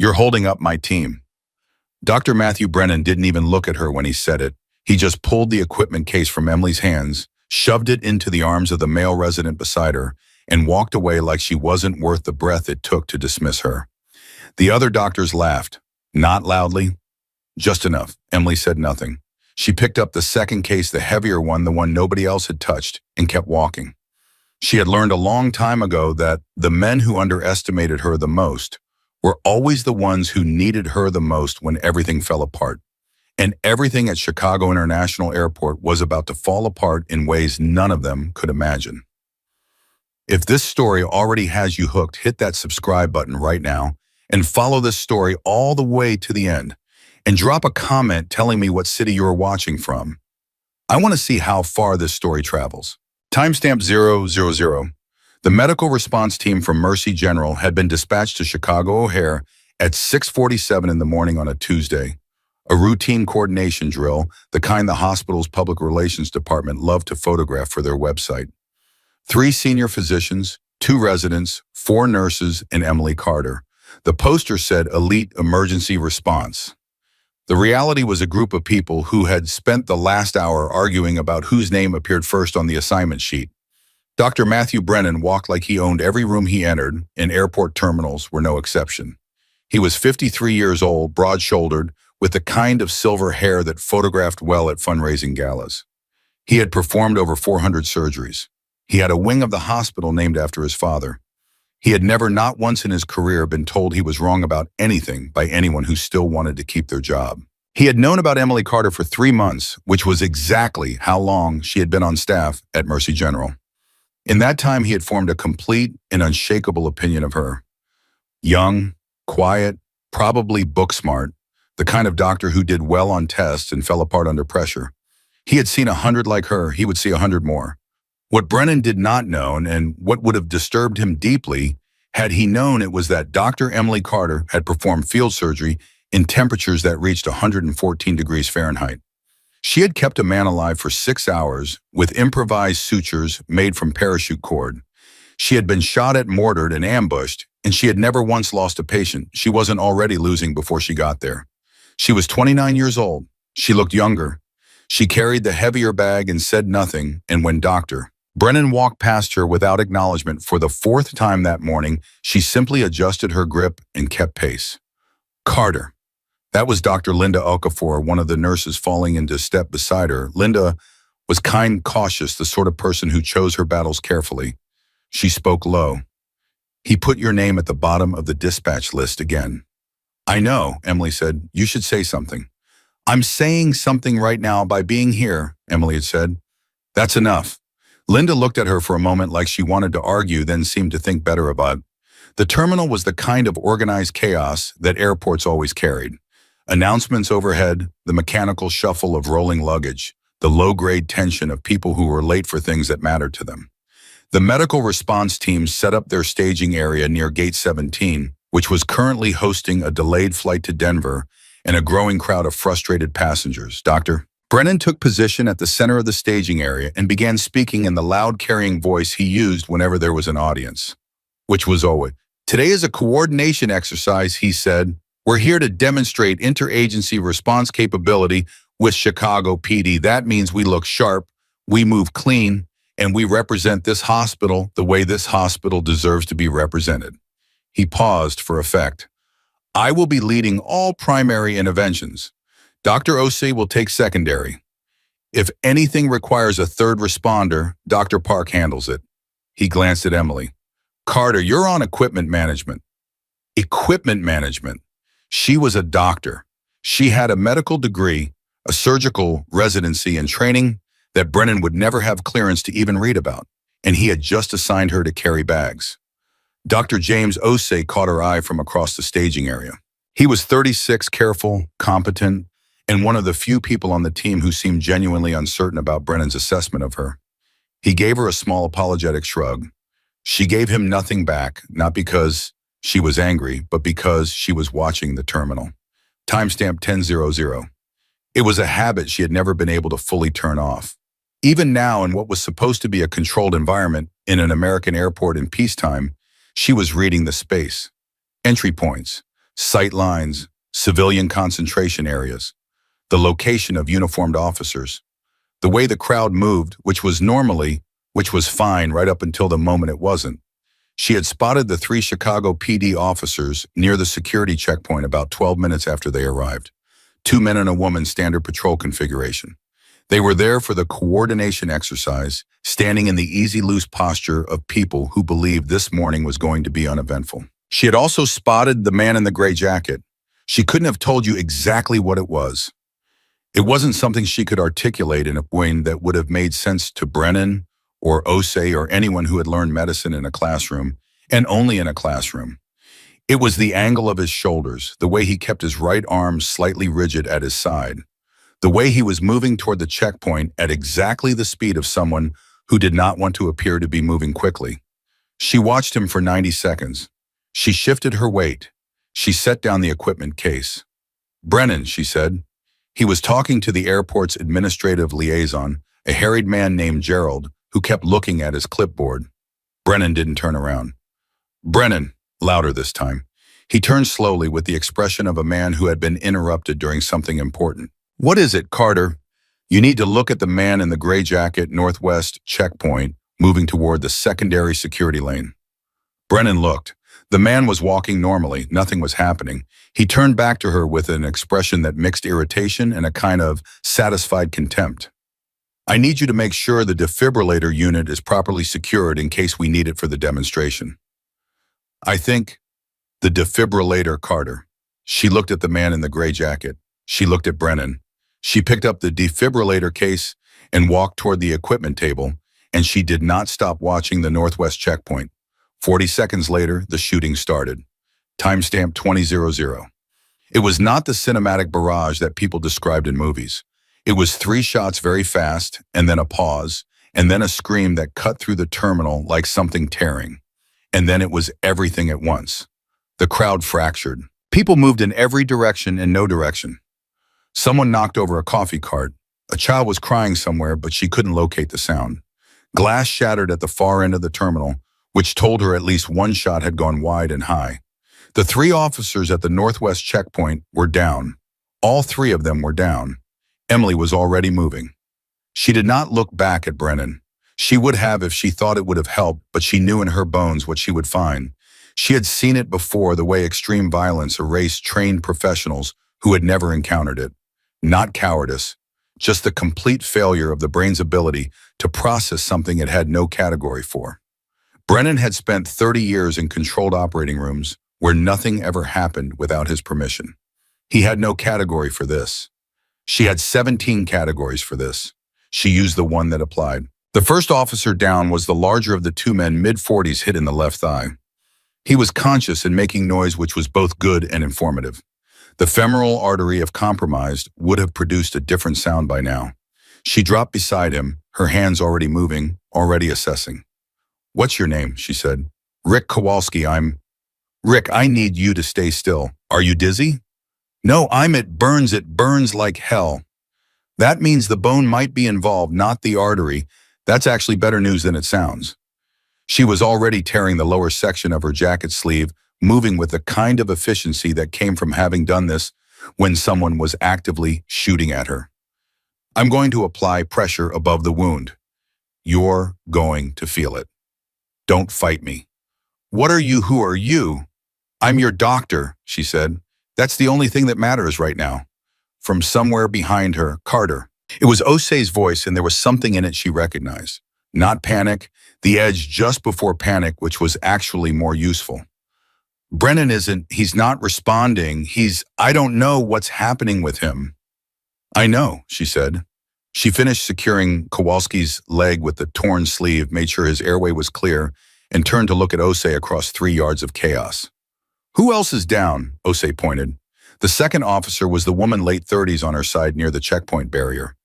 You're holding up my team." Dr. Matthew Brennan didn't even look at her when he said it. He just pulled the equipment case from Emily's hands, shoved it into the arms of the male resident beside her, and walked away like she wasn't worth the breath it took to dismiss her. The other doctors laughed. Not loudly. Just enough. Emily said nothing. She picked up the second case, the heavier one, the one nobody else had touched, and kept walking. She had learned a long time ago that the men who underestimated her the most were always the ones who needed her the most when everything fell apart. And everything at Chicago International Airport was about to fall apart in ways none of them could imagine. If this story already has you hooked, hit that subscribe button right now and follow this story all the way to the end. And drop a comment telling me what city you're watching from. I want to see how far this story travels. Timestamp 000. The medical response team from Mercy General had been dispatched to Chicago O'Hare at 6:47 in the morning on a Tuesday. A routine coordination drill, the kind the hospital's public relations department loved to photograph for their website. 3 senior physicians, 2 residents, 4 nurses, and Emily Carter. The poster said Elite Emergency Response. The reality was a group of people who had spent the last hour arguing about whose name appeared first on the assignment sheet. Dr. Matthew Brennan walked like he owned every room he entered, and airport terminals were no exception. He was 53 years old, broad-shouldered, with the kind of silver hair that photographed well at fundraising galas. He had performed over 400 surgeries. He had a wing of the hospital named after his father. He had never, not once in his career, been told he was wrong about anything by anyone who still wanted to keep their job. He had known about Emily Carter for 3 months, which was exactly how long she had been on staff at Mercy General. In that time, he had formed a complete and unshakable opinion of her. Young, quiet, probably book smart, the kind of doctor who did well on tests and fell apart under pressure. He had seen 100 like her, he would see 100 more. What Brennan did not know, and what would have disturbed him deeply, had he known it, was that Dr. Emily Carter had performed field surgery in temperatures that reached 114 degrees Fahrenheit. She had kept a man alive for 6 hours with improvised sutures made from parachute cord. She had been shot at, mortared, and ambushed, and she had never once lost a patient. She wasn't already losing before she got there. She was 29 years old. She looked younger. She carried the heavier bag and said nothing, and when Dr. Brennan walked past her without acknowledgement for the 4th time that morning, she simply adjusted her grip and kept pace. Carter. That was Dr. Linda Okafor, one of the nurses falling into step beside her. Linda was kind, cautious, the sort of person who chose her battles carefully. She spoke low. "He put your name at the bottom of the dispatch list again." "I know," Emily said. "You should say something." "I'm saying something right now by being here," Emily had said. "That's enough." Linda looked at her for a moment like she wanted to argue, then seemed to think better about it. The terminal was the kind of organized chaos that airports always carried. Announcements overhead, the mechanical shuffle of rolling luggage, the low-grade tension of people who were late for things that mattered to them. The medical response team set up their staging area near Gate 17, which was currently hosting a delayed flight to Denver and a growing crowd of frustrated passengers. Dr. Brennan took position at the center of the staging area and began speaking in the loud, carrying voice he used whenever there was an audience, which was always, "Today is a coordination exercise," he said. "We're here to demonstrate interagency response capability with Chicago PD. That means we look sharp, we move clean, and we represent this hospital the way this hospital deserves to be represented." He paused for effect. "I will be leading all primary interventions. Dr. Osei will take secondary. If anything requires a third responder, Dr. Park handles it." He glanced at Emily. "Carter, you're on equipment management." Equipment management. She was a doctor. She had a medical degree, a surgical residency and training that Brennan would never have clearance to even read about, and he had just assigned her to carry bags. Dr. James Osei caught her eye from across the staging area. He was 36, careful, competent, and one of the few people on the team who seemed genuinely uncertain about Brennan's assessment of her. He gave her a small apologetic shrug. She gave him nothing back, not because she was angry, but because she was watching the terminal. Timestamp 10:00. It was a habit she had never been able to fully turn off. Even now, in what was supposed to be a controlled environment in an American airport in peacetime, she was reading the space. Entry points, sight lines, civilian concentration areas, the location of uniformed officers, the way the crowd moved, which was fine right up until the moment it wasn't. She had spotted the 3 Chicago PD officers near the security checkpoint about 12 minutes after they arrived. 2 men and a woman standard patrol configuration. They were there for the coordination exercise, standing in the easy, loose posture of people who believed this morning was going to be uneventful. She had also spotted the man in the gray jacket. She couldn't have told you exactly what it was. It wasn't something she could articulate in a way that would have made sense to Brennan or Osei or anyone who had learned medicine in a classroom, and only in a classroom. It was the angle of his shoulders, the way he kept his right arm slightly rigid at his side, the way he was moving toward the checkpoint at exactly the speed of someone who did not want to appear to be moving quickly. She watched him for 90 seconds. She shifted her weight. She set down the equipment case. "Brennan," she said. He was talking to the airport's administrative liaison, a harried man named Gerald, who kept looking at his clipboard. Brennan didn't turn around. "Brennan," louder this time. He turned slowly with the expression of a man who had been interrupted during something important. "What is it, Carter?" "You need to look at the man in the gray jacket northwest checkpoint, moving toward the secondary security lane." Brennan looked. The man was walking normally. Nothing was happening. He turned back to her with an expression that mixed irritation and a kind of satisfied contempt. "I need you to make sure the defibrillator unit is properly secured in case we need it for the demonstration." "I think the defibrillator, Carter." She looked at the man in the gray jacket. She looked at Brennan. She picked up the defibrillator case and walked toward the equipment table, and she did not stop watching the northwest checkpoint. 40 seconds later, the shooting started. Timestamp 20:00. It was not the cinematic barrage that people described in movies. It was 3 shots very fast, and then a pause, and then a scream that cut through the terminal like something tearing. And then it was everything at once. The crowd fractured. People moved in every direction and no direction. Someone knocked over a coffee cart. A child was crying somewhere, but she couldn't locate the sound. Glass shattered at the far end of the terminal, which told her at least one shot had gone wide and high. The 3 officers at the northwest checkpoint were down. All 3 of them were down. Emily was already moving. She did not look back at Brennan. She would have if she thought it would have helped, but she knew in her bones what she would find. She had seen it before, the way extreme violence erased trained professionals who had never encountered it. Not cowardice, just the complete failure of the brain's ability to process something it had no category for. Brennan had spent 30 years in controlled operating rooms where nothing ever happened without his permission. He had no category for this. She had 17 categories for this. She used the one that applied. The first officer down was the larger of the 2 men, mid-40s, hit in the left thigh. He was conscious and making noise, which was both good and informative. The femoral artery, if compromised, would have produced a different sound by now. She dropped beside him, her hands already moving, already assessing. "What's your name?" she said. "Rick Kowalski. Rick, I need you to stay still. Are you dizzy?" "No, it burns like hell." "That means the bone might be involved, not the artery. That's actually better news than it sounds." She was already tearing the lower section of her jacket sleeve, moving with the kind of efficiency that came from having done this when someone was actively shooting at her. "I'm going to apply pressure above the wound. You're going to feel it. Don't fight me." "What are you? Who are you?" "I'm your doctor," she said. "That's the only thing that matters right now." From somewhere behind her, "Carter." It was Osei's voice, and there was something in it she recognized. Not panic, the edge just before panic, which was actually more useful. "Brennan he's not responding. I don't know what's happening with him." "I know," she said. She finished securing Kowalski's leg with the torn sleeve, made sure his airway was clear, and turned to look at Osei across 3 yards of chaos. "Who else is down?" Osei pointed. The second officer was the woman, late 30s, on her side near the checkpoint barrier.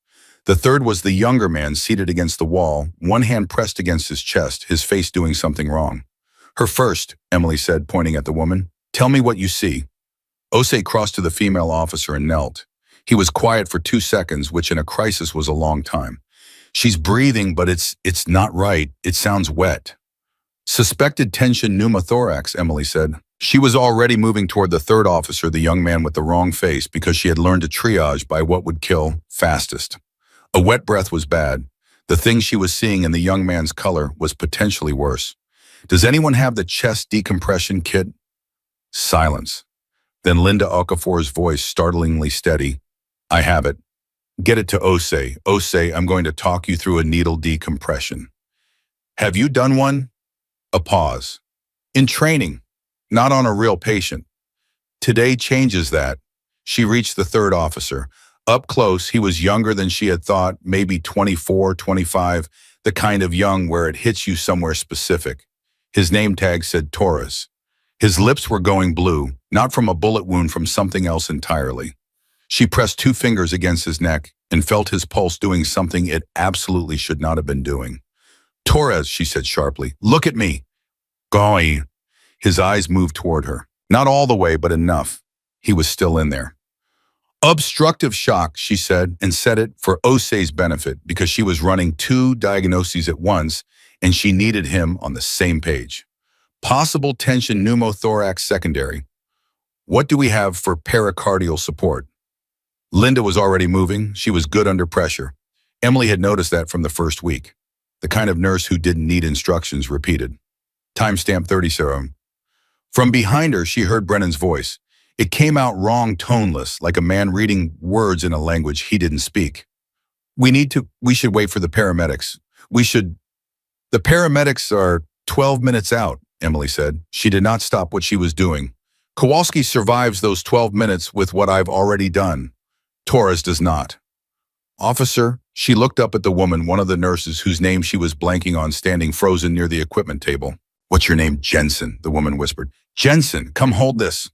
The third was the younger man seated against the wall, one hand pressed against his chest, his face doing something wrong. "Her first," Emily said, pointing at the woman. "Tell me what you see." Osei crossed to the female officer and knelt. He was quiet for 2 seconds, which in a crisis was a long time. "She's breathing, but it's not right. It sounds wet." "Suspected tension pneumothorax," Emily said. She was already moving toward the third officer, the young man with the wrong face, because she had learned to triage by what would kill fastest. A wet breath was bad. The thing she was seeing in the young man's color was potentially worse. Does anyone have the chest decompression kit? Silence. Then Linda Okafor's voice, startlingly steady. I have it. Get it to Osei. Osei, I'm going to talk you through a needle decompression. Have you done one? A pause. In training, not on a real patient. Today changes that. She reached the third officer. Up close, he was younger than she had thought, maybe 24, 25, the kind of young where it hits you somewhere specific. His name tag said Torres. His lips were going blue, not from a bullet wound, from something else entirely. She pressed 2 fingers against his neck and felt his pulse doing something it absolutely should not have been doing. Torres, she said sharply, look at me. Golly. His eyes moved toward her. Not all the way, but enough. He was still in there. Obstructive shock, she said, and said it for Osei's benefit because she was running 2 diagnoses at once and she needed him on the same page. Possible tension pneumothorax secondary. What do we have for pericardial support? Linda was already moving. She was good under pressure. Emily had noticed that from the first week. The kind of nurse who didn't need instructions repeated. Timestamp 30. From behind her, she heard Brennan's voice. It came out wrong, toneless, like a man reading words in a language he didn't speak. We should wait for the paramedics. The paramedics are 12 minutes out, Emily said. She did not stop what she was doing. Kowalski survives those 12 minutes with what I've already done. Torres does not. Officer, she looked up at the woman, one of the nurses whose name she was blanking on, standing frozen near the equipment table. What's your name? Jensen, the woman whispered. Jensen, come hold this.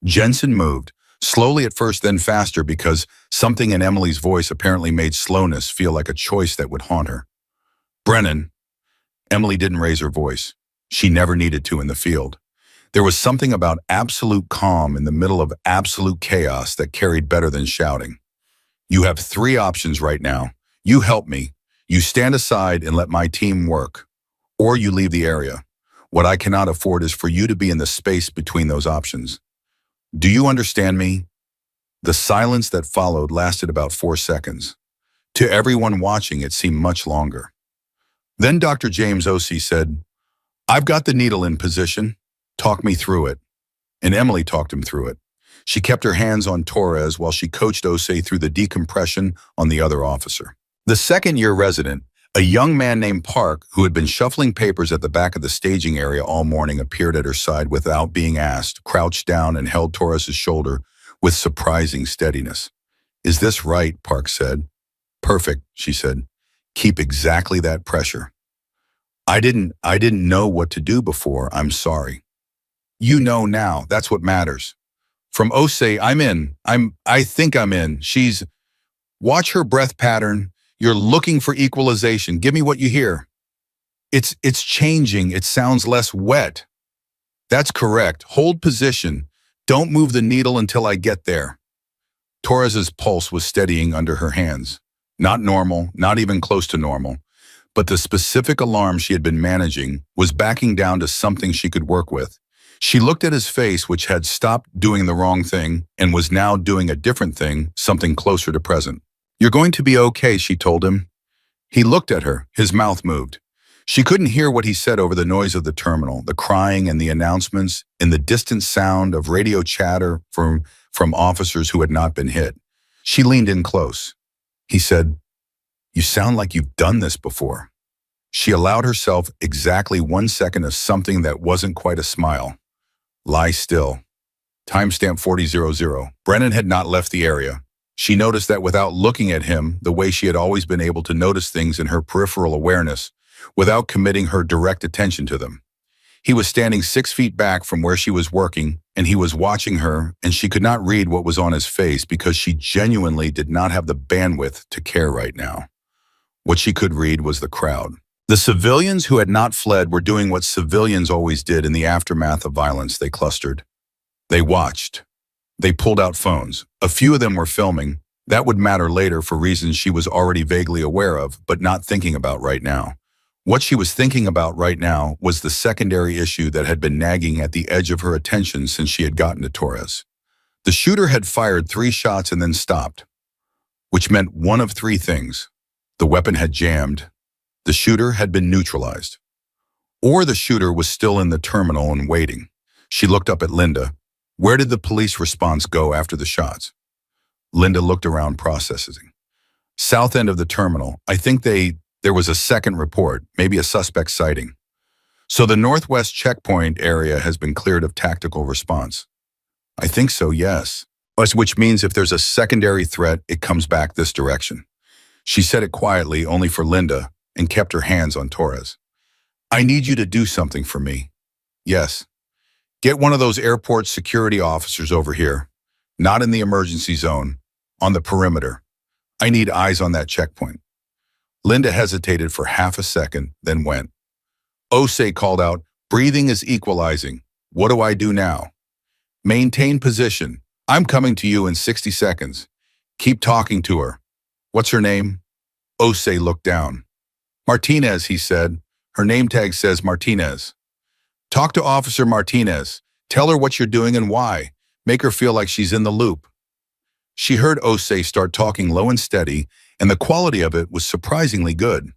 Jensen moved, slowly at first, then faster, because something in Emily's voice apparently made slowness feel like a choice that would haunt her. Brennan. Emily didn't raise her voice. She never needed to in the field. There was something about absolute calm in the middle of absolute chaos that carried better than shouting. You have 3 options right now. You help me. You stand aside and let my team work. Or you leave the area. What I cannot afford is for you to be in the space between those options. Do you understand me? The silence that followed lasted about 4 seconds. To everyone watching, it seemed much longer. Then Dr. James Osei said, I've got the needle in position. Talk me through it. And Emily talked him through it. She kept her hands on Torres while she coached Osei through the decompression on the other officer. The second-year resident, a young man named Park, who had been shuffling papers at the back of the staging area all morning, appeared at her side without being asked, crouched down and held Torres's shoulder with surprising steadiness. Is this right? Park said. Perfect, she said. Keep exactly that pressure. I didn't know what to do before. I'm sorry. You know now. That's what matters. From Osei, I'm in. I think I'm in. Watch her breath pattern. You're looking for equalization. Give me what you hear. It's changing. It sounds less wet. That's correct. Hold position. Don't move the needle until I get there. Torres's pulse was steadying under her hands. Not normal, not even close to normal. But the specific alarm she had been managing was backing down to something she could work with. She looked at his face, which had stopped doing the wrong thing and was now doing a different thing, something closer to present. You're going to be okay, she told him. He looked at her. His mouth moved. She couldn't hear what he said over the noise of the terminal, the crying and the announcements, and the distant sound of radio chatter from officers who had not been hit. She leaned in close. He said, "You sound like you've done this before." She allowed herself exactly 1 second of something that wasn't quite a smile. Lie still. Timestamp 40:00. Brennan had not left the area. She noticed that without looking at him, the way she had always been able to notice things in her peripheral awareness, without committing her direct attention to them. He was standing 6 feet back from where she was working, and he was watching her, and she could not read what was on his face because she genuinely did not have the bandwidth to care right now. What she could read was the crowd. The civilians who had not fled were doing what civilians always did in the aftermath of violence. They clustered. They watched. They pulled out phones. A few of them were filming. That would matter later for reasons she was already vaguely aware of, but not thinking about right now. What she was thinking about right now was the secondary issue that had been nagging at the edge of her attention since she had gotten to Torres. The shooter had fired 3 shots and then stopped, which meant one of 3 things. The weapon had jammed, the shooter had been neutralized, or the shooter was still in the terminal and waiting. She looked up at Linda. Where did the police response go after the shots? Linda looked around, processing. South end of the terminal. I think there was a second report, maybe a suspect sighting. So the northwest checkpoint area has been cleared of tactical response. I think so, yes. Which means if there's a secondary threat, it comes back this direction. She said it quietly, only for Linda, and kept her hands on Torres. I need you to do something for me. Yes. Get one of those airport security officers over here. Not in the emergency zone, on the perimeter. I need eyes on that checkpoint. Linda hesitated for half a second, then went. Osei called out, breathing is equalizing. What do I do now? Maintain position. I'm coming to you in 60 seconds. Keep talking to her. What's her name? Osei looked down. Martinez, he said. Her name tag says Martinez. Talk to Officer Martinez. Tell her what you're doing and why. Make her feel like she's in the loop. She heard Osei start talking low and steady, and the quality of it was surprisingly good.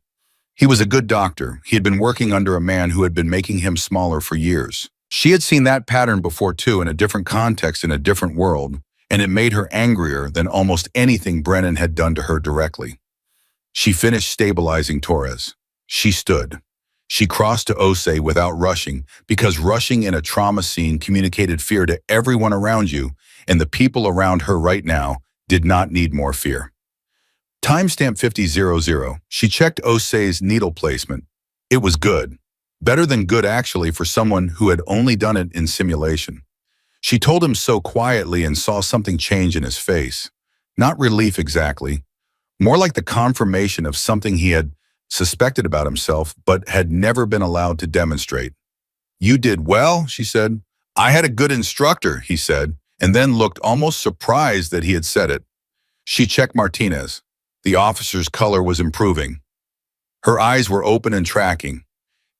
He was a good doctor. He had been working under a man who had been making him smaller for years. She had seen that pattern before too, in a different context, in a different world, and it made her angrier than almost anything Brennan had done to her directly. She finished stabilizing Torres. She stood. She crossed to Osei without rushing, because rushing in a trauma scene communicated fear to everyone around you, and the people around her right now did not need more fear. Timestamp 50:00. She checked Osei's needle placement. It was good. Better than good, actually, for someone who had only done it in simulation. She told him so quietly and saw something change in his face. Not relief exactly, more like the confirmation of something he had suspected about himself but had never been allowed to demonstrate. You did well, she said. I had a good instructor, he said, and then looked almost surprised that he had said it. She checked Martinez. The officer's color was improving. Her eyes were open and tracking.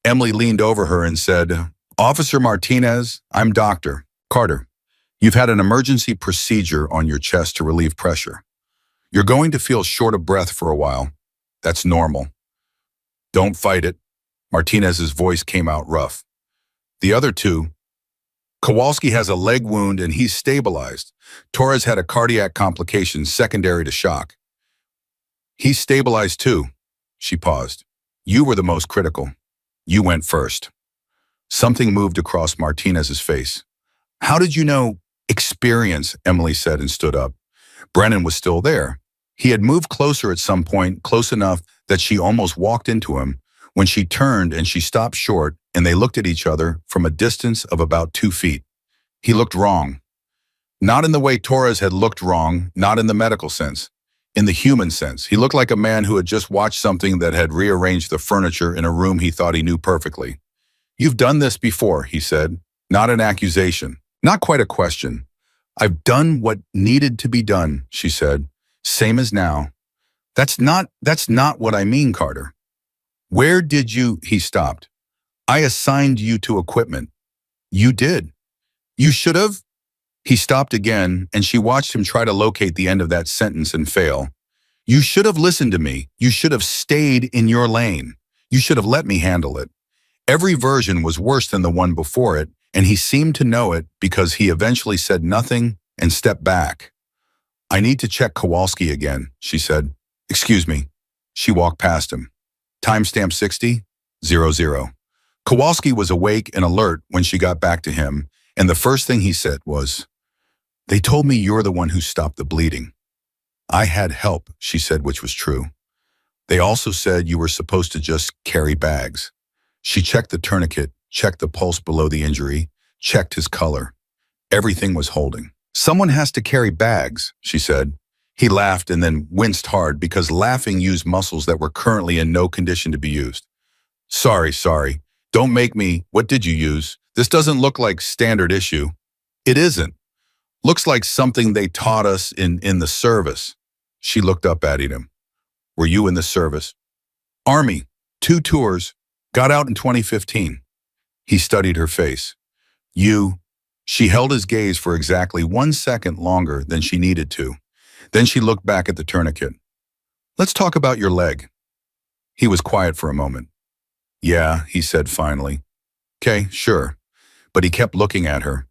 Emily leaned over her and said, Officer Martinez, I'm Dr. Carter. You've had an emergency procedure on your chest to relieve pressure. You're going to feel short of breath for a while. That's normal. Don't fight it. Martinez's voice came out rough. The other two, Kowalski has a leg wound and he's stabilized. Torres had a cardiac complication secondary to shock. He's stabilized too. She paused. You were the most critical. You went first. Something moved across Martinez's face. How did you know? Experience, Emily said and stood up. Brennan was still there. He had moved closer at some point, close enough that she almost walked into him, when she turned and she stopped short and they looked at each other from a distance of about 2 feet. He looked wrong. Not in the way Torres had looked wrong, not in the medical sense. In the human sense, he looked like a man who had just watched something that had rearranged the furniture in a room he thought he knew perfectly. You've done this before, he said. Not an accusation. Not quite a question. I've done what needed to be done, she said. Same as now. That's not what I mean, Carter. Where did you, he stopped. I assigned you to equipment. You did. You should have. He stopped again, and she watched him try to locate the end of that sentence and fail. You should have listened to me. You should have stayed in your lane. You should have let me handle it. Every version was worse than the one before it, and he seemed to know it because he eventually said nothing and stepped back. I need to check Kowalski again, she said. Excuse me. She walked past him. Timestamp 60:00. Kowalski was awake and alert when she got back to him, and the first thing he said was, They told me you're the one who stopped the bleeding. I had help, she said, which was true. They also said you were supposed to just carry bags. She checked the tourniquet, checked the pulse below the injury, checked his color. Everything was holding. Someone has to carry bags, she said. He laughed and then winced hard because laughing used muscles that were currently in no condition to be used. Sorry. Don't make me. What did you use? This doesn't look like standard issue. It isn't. Looks like something they taught us in the service. She looked up at him. Were you in the service? Army. 2 tours. Got out in 2015. He studied her face. You. She held his gaze for exactly 1 second longer than she needed to. Then she looked back at the tourniquet. Let's talk about your leg. He was quiet for a moment. Yeah, he said finally. Okay, sure. But he kept looking at her.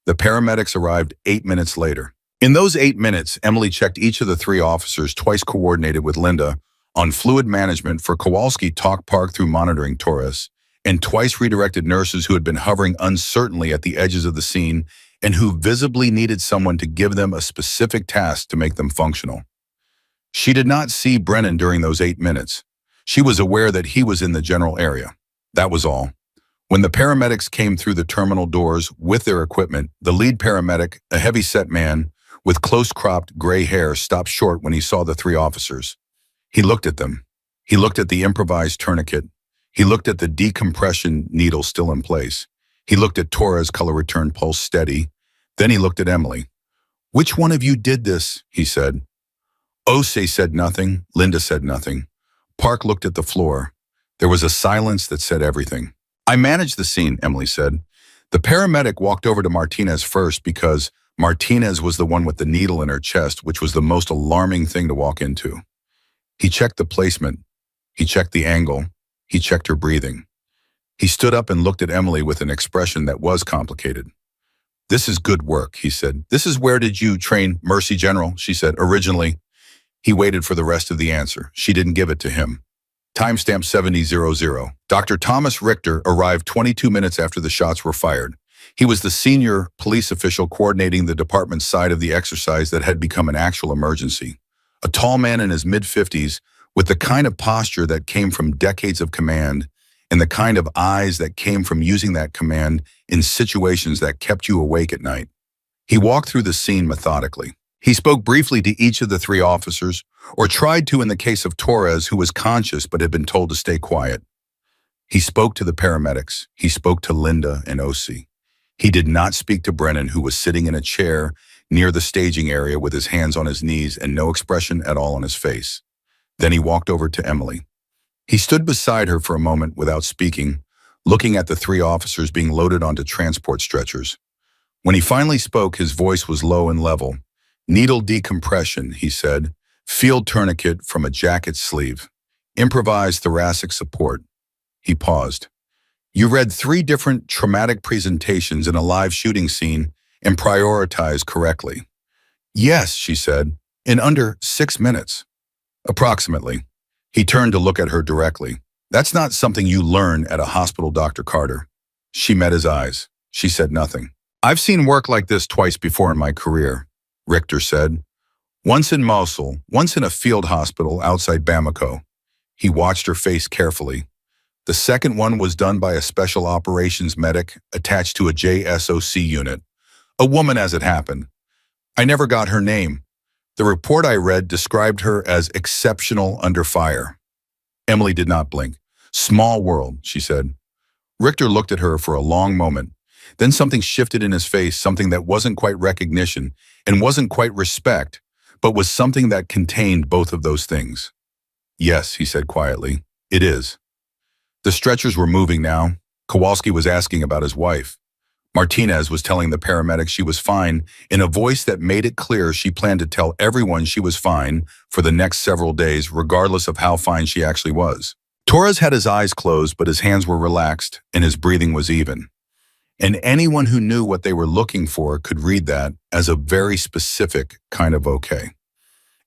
The paramedics arrived 8 minutes later. In those 8 minutes, Emily checked each of the three officers, twice coordinated with Linda, on fluid management for Kowalski talk park through monitoring Torres, and twice redirected nurses who had been hovering uncertainly at the edges of the scene and who visibly needed someone to give them a specific task to make them functional. She did not see Brennan during those 8 minutes. She was aware that he was in the general area. That was all. When the paramedics came through the terminal doors with their equipment, the lead paramedic, a heavy-set man with close-cropped gray hair, stopped short when he saw the three officers. He looked at them. He looked at the improvised tourniquet. He looked at the decompression needle still in place. He looked at Torres' color return pulse steady. Then he looked at Emily. Which one of you did this? He said. Osei said nothing. Linda said nothing. Park looked at the floor. There was a silence that said everything. I managed the scene, Emily said. The paramedic walked over to Martinez first because Martinez was the one with the needle in her chest, which was the most alarming thing to walk into. He checked the placement. He checked the angle. He checked her breathing. He stood up and looked at Emily with an expression that was complicated. This is good work, he said. This is where did you train, Mercy General, she said, originally. He waited for the rest of the answer. She didn't give it to him. Timestamp 7000. Dr. Thomas Richter arrived 22 minutes after the shots were fired. He was the senior police official coordinating the department's side of the exercise that had become an actual emergency. A tall man in his mid-50s with the kind of posture that came from decades of command and the kind of eyes that came from using that command in situations that kept you awake at night. He walked through the scene methodically. He spoke briefly to each of the three officers, or tried to in the case of Torres, who was conscious but had been told to stay quiet. He spoke to the paramedics. He spoke to Linda and Osei. He did not speak to Brennan, who was sitting in a chair near the staging area with his hands on his knees and no expression at all on his face. Then he walked over to Emily. He stood beside her for a moment without speaking, looking at the three officers being loaded onto transport stretchers. When he finally spoke, his voice was low and level. Needle decompression, he said. Field tourniquet from a jacket sleeve. Improvised thoracic support. He paused. You read 3 different traumatic presentations in a live shooting scene and prioritized correctly. Yes, she said, in under 6 minutes. Approximately. He turned to look at her directly. That's not something you learn at a hospital, Dr. Carter. She met his eyes. She said nothing. I've seen work like this twice before in my career, Richter said. Once in Mosul, once in a field hospital outside Bamako. He watched her face carefully. The second one was done by a special operations medic attached to a JSOC unit. A woman as it happened. I never got her name. The report I read described her as exceptional under fire. Emily did not blink. Small world, she said. Richter looked at her for a long moment. Then something shifted in his face, something that wasn't quite recognition and wasn't quite respect, but was something that contained both of those things. Yes, he said quietly, it is. The stretchers were moving now. Kowalski was asking about his wife. Martinez was telling the paramedics she was fine in a voice that made it clear she planned to tell everyone she was fine for the next several days, regardless of how fine she actually was. Torres had his eyes closed, but his hands were relaxed and his breathing was even. And anyone who knew what they were looking for could read that as a very specific kind of okay.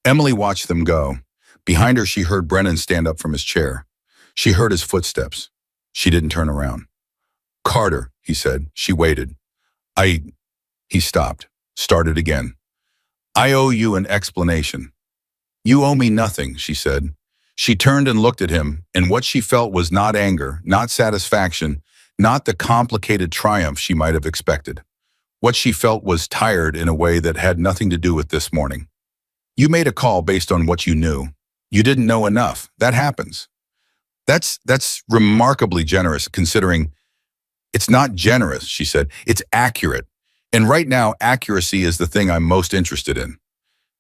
Emily watched them go. Behind her, she heard Brennan stand up from his chair. She heard his footsteps. She didn't turn around. Carter, he said. She waited. He stopped, started again. I owe you an explanation. You owe me nothing, she said. She turned and looked at him, and what she felt was not anger, not satisfaction, not the complicated triumph she might have expected. What she felt was tired in a way that had nothing to do with this morning. You made a call based on what you knew. You didn't know enough. That happens. That's remarkably generous considering. It's not generous, she said. It's accurate. And right now, accuracy is the thing I'm most interested in.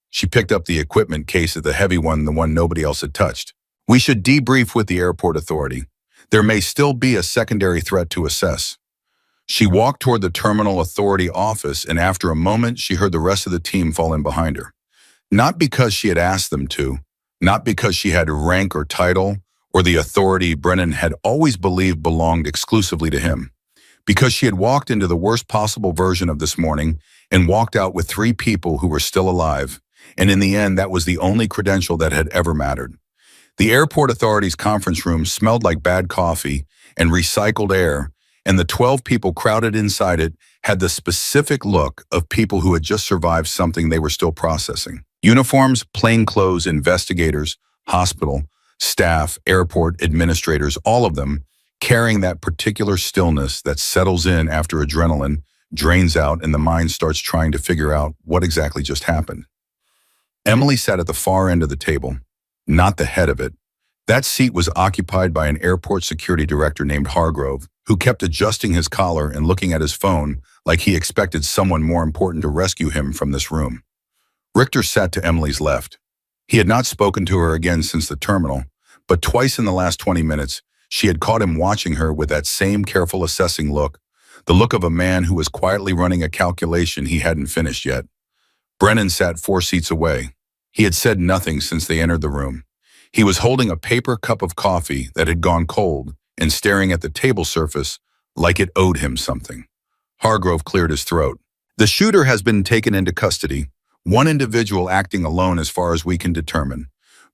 She picked up the equipment case of the heavy one, the one nobody else had touched. We should debrief with the airport authority. There may still be a secondary threat to assess. She walked toward the terminal authority office, and after a moment, she heard the rest of the team fall in behind her. Not because she had asked them to, not because she had rank or title, or the authority Brennan had always believed belonged exclusively to him. Because she had walked into the worst possible version of this morning and walked out with 3 people who were still alive, and in the end, that was the only credential that had ever mattered. The airport authority's conference room smelled like bad coffee and recycled air, and the 12 people crowded inside it had the specific look of people who had just survived something they were still processing. Uniforms, plainclothes, investigators, hospital, staff, airport administrators, all of them carrying that particular stillness that settles in after adrenaline drains out and the mind starts trying to figure out what exactly just happened. Emily sat at the far end of the table, not the head of it. That seat was occupied by an airport security director named Hargrove, who kept adjusting his collar and looking at his phone like he expected someone more important to rescue him from this room. Richter sat to Emily's left. He had not spoken to her again since the terminal, but twice in the last 20 minutes, she had caught him watching her with that same careful assessing look, the look of a man who was quietly running a calculation he hadn't finished yet. Brennan sat 4 seats away. He had said nothing since they entered the room. He was holding a paper cup of coffee that had gone cold and staring at the table surface like it owed him something. Hargrove cleared his throat. The shooter has been taken into custody, one individual acting alone as far as we can determine.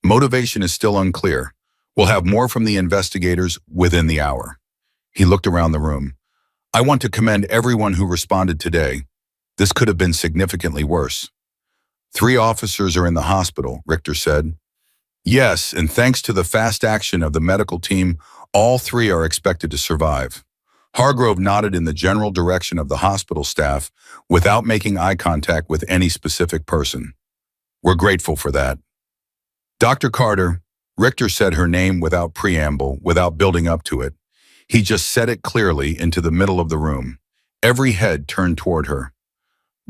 Motivation is still unclear. We'll have more from the investigators within the hour. He looked around the room. I want to commend everyone who responded today. This could have been significantly worse. 3 officers are in the hospital, Richter said. Yes, and thanks to the fast action of the medical team, all 3 are expected to survive. Hargrove nodded in the general direction of the hospital staff without making eye contact with any specific person. We're grateful for that. Dr. Carter, Richter said her name without preamble, without building up to it. He just said it clearly into the middle of the room. Every head turned toward her.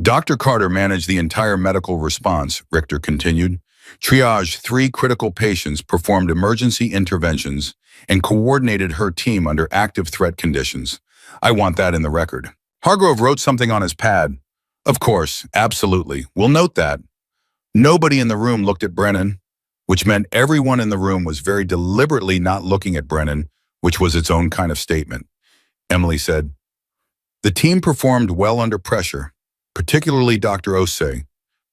Dr. Carter managed the entire medical response, Richter continued. Triaged 3 critical patients, performed emergency interventions, and coordinated her team under active threat conditions. I want that in the record. Hargrove wrote something on his pad. Of course, absolutely. We'll note that. Nobody in the room looked at Brennan, which meant everyone in the room was very deliberately not looking at Brennan, which was its own kind of statement. Emily said, the team performed well under pressure, particularly Dr. Osei.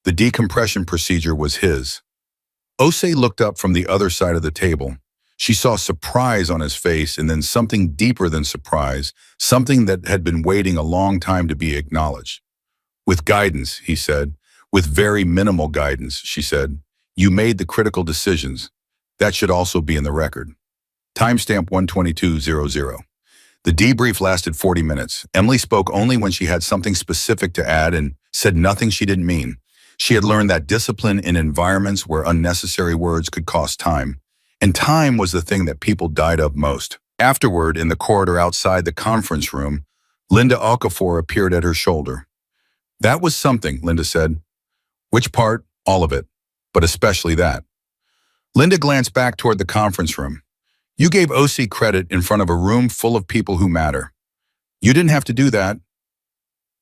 The decompression procedure was his. Osei looked up from the other side of the table. She saw surprise on his face and then something deeper than surprise, something that had been waiting a long time to be acknowledged. With guidance, he said. With very minimal guidance, she said. You made the critical decisions. That should also be in the record. Timestamp 122:00. The debrief lasted 40 minutes. Emily spoke only when she had something specific to add and said nothing she didn't mean. She had learned that discipline in environments where unnecessary words could cost time, and time was the thing that people died of most. Afterward, in the corridor outside the conference room, Linda Okafor appeared at her shoulder. That was something, Linda said. Which part? All of it, but especially that. Linda glanced back toward the conference room. You gave OC credit in front of a room full of people who matter. You didn't have to do that.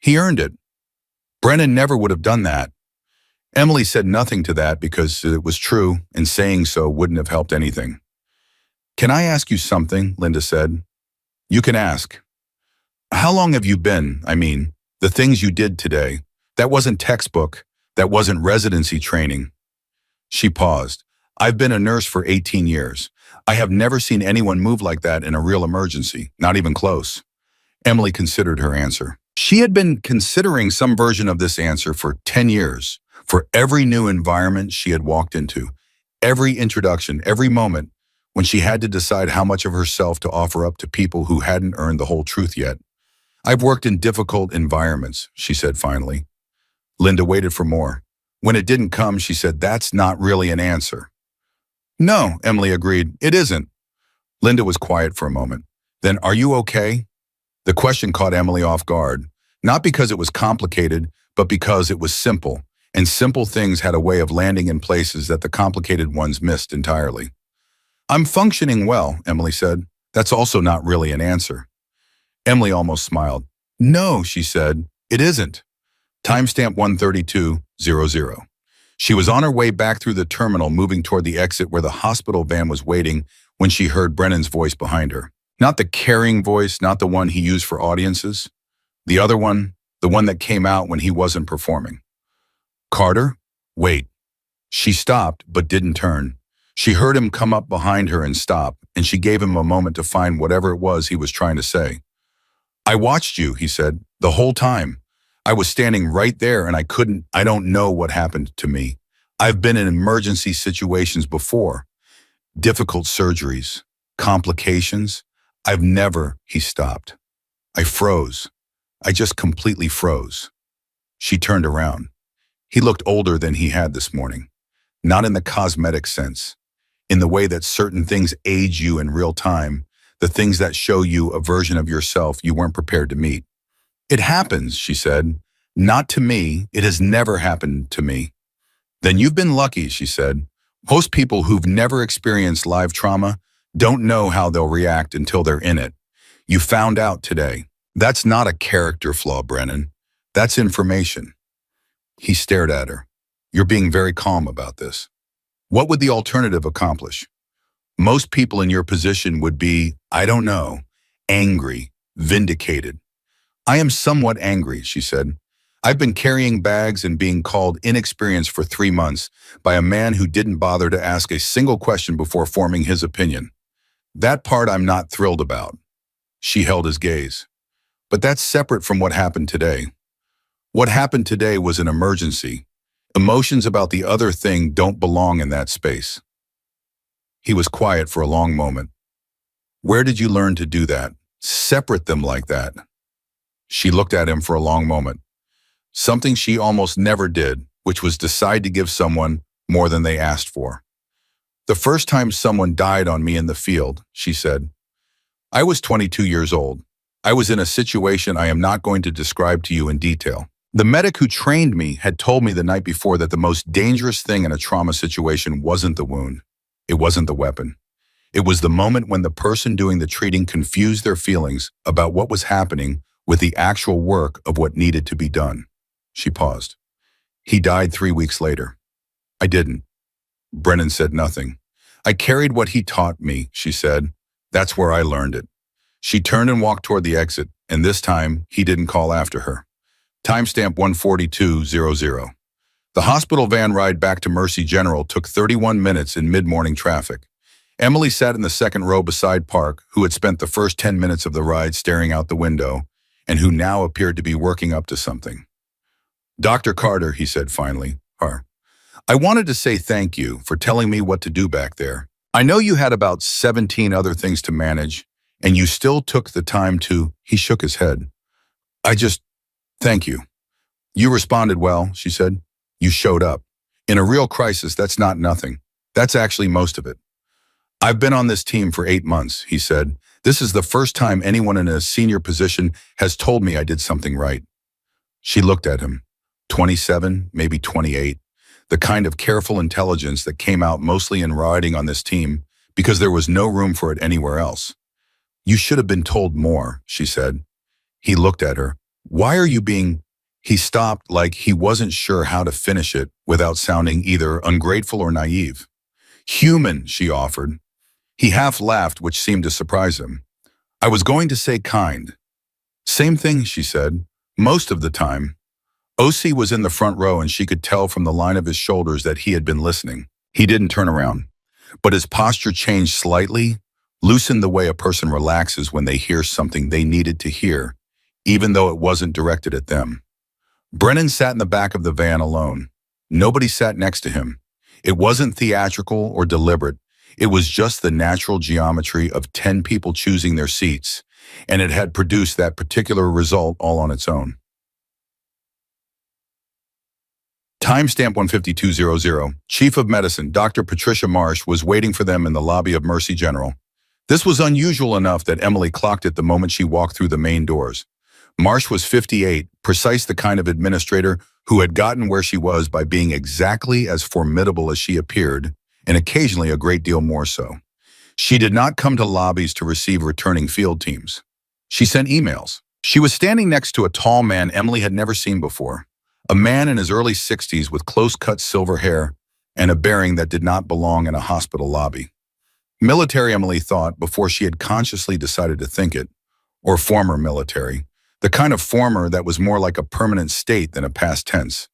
He earned it. Brennan never would have done that. Emily said nothing to that because it was true, and saying so wouldn't have helped anything. Can I ask you something? Linda said. You can ask. How long have you been, the things you did today? That wasn't textbook. That wasn't residency training. She paused. I've been a nurse for 18 years. I have never seen anyone move like that in a real emergency, not even close. Emily considered her answer. She had been considering some version of this answer for 10 years. For every new environment she had walked into, every introduction, every moment when she had to decide how much of herself to offer up to people who hadn't earned the whole truth yet. I've worked in difficult environments, she said finally. Linda waited for more. When it didn't come, she said, that's not really an answer. No, Emily agreed, it isn't. Linda was quiet for a moment. Then, are you okay? The question caught Emily off guard, not because it was complicated, but because it was simple. And simple things had a way of landing in places that the complicated ones missed entirely. I'm functioning well, Emily said. That's also not really an answer. Emily almost smiled. No, she said, it isn't. Timestamp 132:00. She was on her way back through the terminal, moving toward the exit where the hospital van was waiting, when she heard Brennan's voice behind her. Not the carrying voice, not the one he used for audiences. The other one, the one that came out when he wasn't performing. Carter? Wait. She stopped, but didn't turn. She heard him come up behind her and stop, and she gave him a moment to find whatever it was he was trying to say. I watched you, he said, the whole time. I was standing right there and I don't know what happened to me. I've been in emergency situations before. Difficult surgeries, complications. I've never, he stopped. I froze. I just completely froze. She turned around. He looked older than he had this morning. Not in the cosmetic sense. In the way that certain things age you in real time, the things that show you a version of yourself you weren't prepared to meet. It happens, she said. Not to me. It has never happened to me. Then you've been lucky, she said. Most people who've never experienced live trauma don't know how they'll react until they're in it. You found out today. That's not a character flaw, Brennan. That's information. He stared at her. You're being very calm about this. What would the alternative accomplish? Most people in your position would be, I don't know, angry, vindicated. I am somewhat angry, she said. I've been carrying bags and being called inexperienced for 3 months by a man who didn't bother to ask a single question before forming his opinion. That part I'm not thrilled about. She held his gaze. But that's separate from what happened today. What happened today was an emergency. Emotions about the other thing don't belong in that space. He was quiet for a long moment. Where did you learn to do that? Separate them like that? She looked at him for a long moment. Something she almost never did, which was decide to give someone more than they asked for. The first time someone died on me in the field, she said. I was 22 years old. I was in a situation I am not going to describe to you in detail. The medic who trained me had told me the night before that the most dangerous thing in a trauma situation wasn't the wound. It wasn't the weapon. It was the moment when the person doing the treating confused their feelings about what was happening with the actual work of what needed to be done. She paused. He died 3 weeks later. I didn't. Brennan said nothing. I carried what he taught me, she said. That's where I learned it. She turned and walked toward the exit, and this time he didn't call after her. Timestamp 142:00. The hospital van ride back to Mercy General took 31 minutes in mid-morning traffic. Emily sat in the second row beside Park, who had spent the first 10 minutes of the ride staring out the window, and who now appeared to be working up to something. Dr. Carter, he said finally, I wanted to say thank you for telling me what to do back there. I know you had about 17 other things to manage, and you still took the time to, he shook his head. Thank you. You responded well, she said. You showed up. In a real crisis, that's not nothing. That's actually most of it. I've been on this team for 8 months, he said. This is the first time anyone in a senior position has told me I did something right. She looked at him. 27, maybe 28. The kind of careful intelligence that came out mostly in riding on this team because there was no room for it anywhere else. You should have been told more, she said. He looked at her. Why are you being... He stopped like he wasn't sure how to finish it without sounding either ungrateful or naive. Human, she offered. He half laughed, which seemed to surprise him. I was going to say kind. Same thing, she said. Most of the time. O.C. was in the front row and she could tell from the line of his shoulders that he had been listening. He didn't turn around, but his posture changed slightly, loosened the way a person relaxes when they hear something they needed to hear, even though it wasn't directed at them. Brennan sat in the back of the van alone. Nobody sat next to him. It wasn't theatrical or deliberate. It was just the natural geometry of 10 people choosing their seats, and it had produced that particular result all on its own. Timestamp 152:00. Chief of Medicine, Dr. Patricia Marsh, was waiting for them in the lobby of Mercy General. This was unusual enough that Emily clocked it the moment she walked through the main doors. Marsh was 58, precise the kind of administrator who had gotten where she was by being exactly as formidable as she appeared, and occasionally a great deal more so. She did not come to lobbies to receive returning field teams. She sent emails. She was standing next to a tall man Emily had never seen before, a man in his early 60s with close-cut silver hair and a bearing that did not belong in a hospital lobby. Military, Emily thought, before she had consciously decided to think it, or former military, the kind of former that was more like a permanent state than a past tense.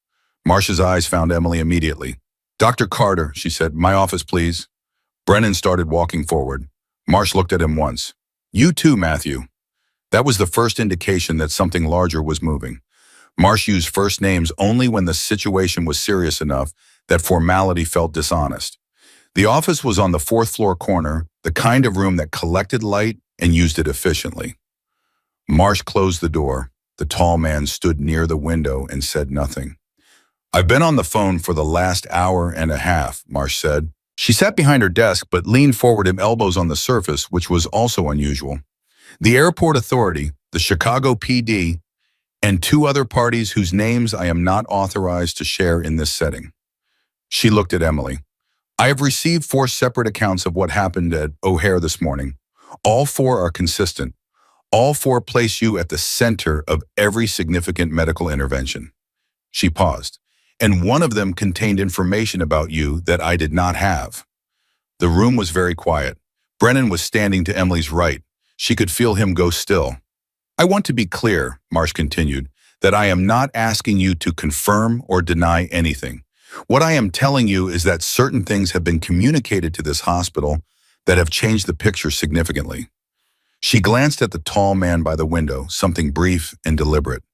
Marsh's eyes found Emily immediately. "Dr. Carter," she said, "my office, please." Brennan started walking forward. Marsh looked at him once. "You too, Matthew." That was the first indication that something larger was moving. Marsh used first names only when the situation was serious enough that formality felt dishonest. The office was on the fourth-floor corner, the kind of room that collected light and used it efficiently. Marsh closed the door. The tall man stood near the window and said nothing. "I've been on the phone for the last hour and a half," Marsh said. She sat behind her desk but leaned forward, her elbows on the surface, which was also unusual. "The airport authority, the Chicago PD, and two other parties whose names I am not authorized to share in this setting." She looked at Emily. "I have received 4 separate accounts of what happened at O'Hare this morning. All 4 are consistent. All 4 place you at the center of every significant medical intervention." She paused. "And one of them contained information about you that I did not have." The room was very quiet. Brennan was standing to Emily's right. She could feel him go still. "I want to be clear," Marsh continued, "that I am not asking you to confirm or deny anything. What I am telling you is that certain things have been communicated to this hospital that have changed the picture significantly." She glanced at the tall man by the window, something brief and deliberate.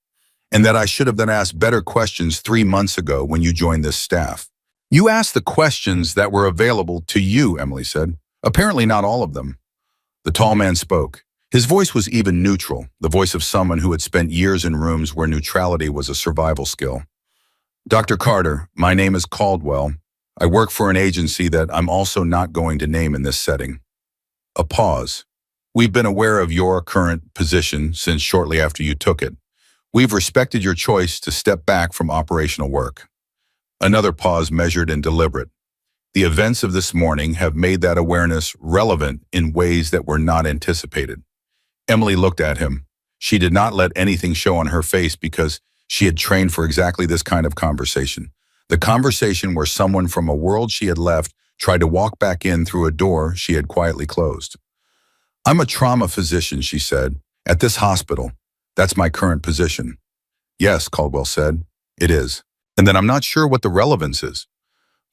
"And that I should have then asked better questions 3 months ago when you joined this staff." "You asked the questions that were available to you," Emily said. "Apparently not all of them." The tall man spoke. His voice was even neutral, the voice of someone who had spent years in rooms where neutrality was a survival skill. "Dr. Carter, my name is Caldwell. I work for an agency that I'm also not going to name in this setting." A pause. "We've been aware of your current position since shortly after you took it. We've respected your choice to step back from operational work." Another pause, measured and deliberate. "The events of this morning have made that awareness relevant in ways that were not anticipated." Emily looked at him. She did not let anything show on her face because she had trained for exactly this kind of conversation. The conversation where someone from a world she had left tried to walk back in through a door she had quietly closed. "I'm a trauma physician," she said, "at this hospital. That's my current position." "Yes," Caldwell said, "it is. And then I'm not sure what the relevance is."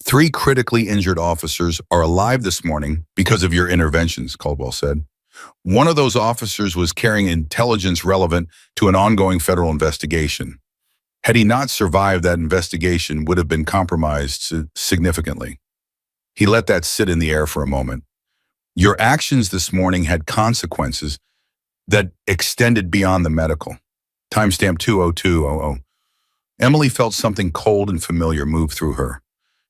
3 critically injured officers are alive this morning because of your interventions," Caldwell said. "One of those officers was carrying intelligence relevant to an ongoing federal investigation. Had he not survived, that investigation would have been compromised significantly." He let that sit in the air for a moment. "Your actions this morning had consequences that extended beyond the medical." Timestamp 20200. Emily felt something cold and familiar move through her.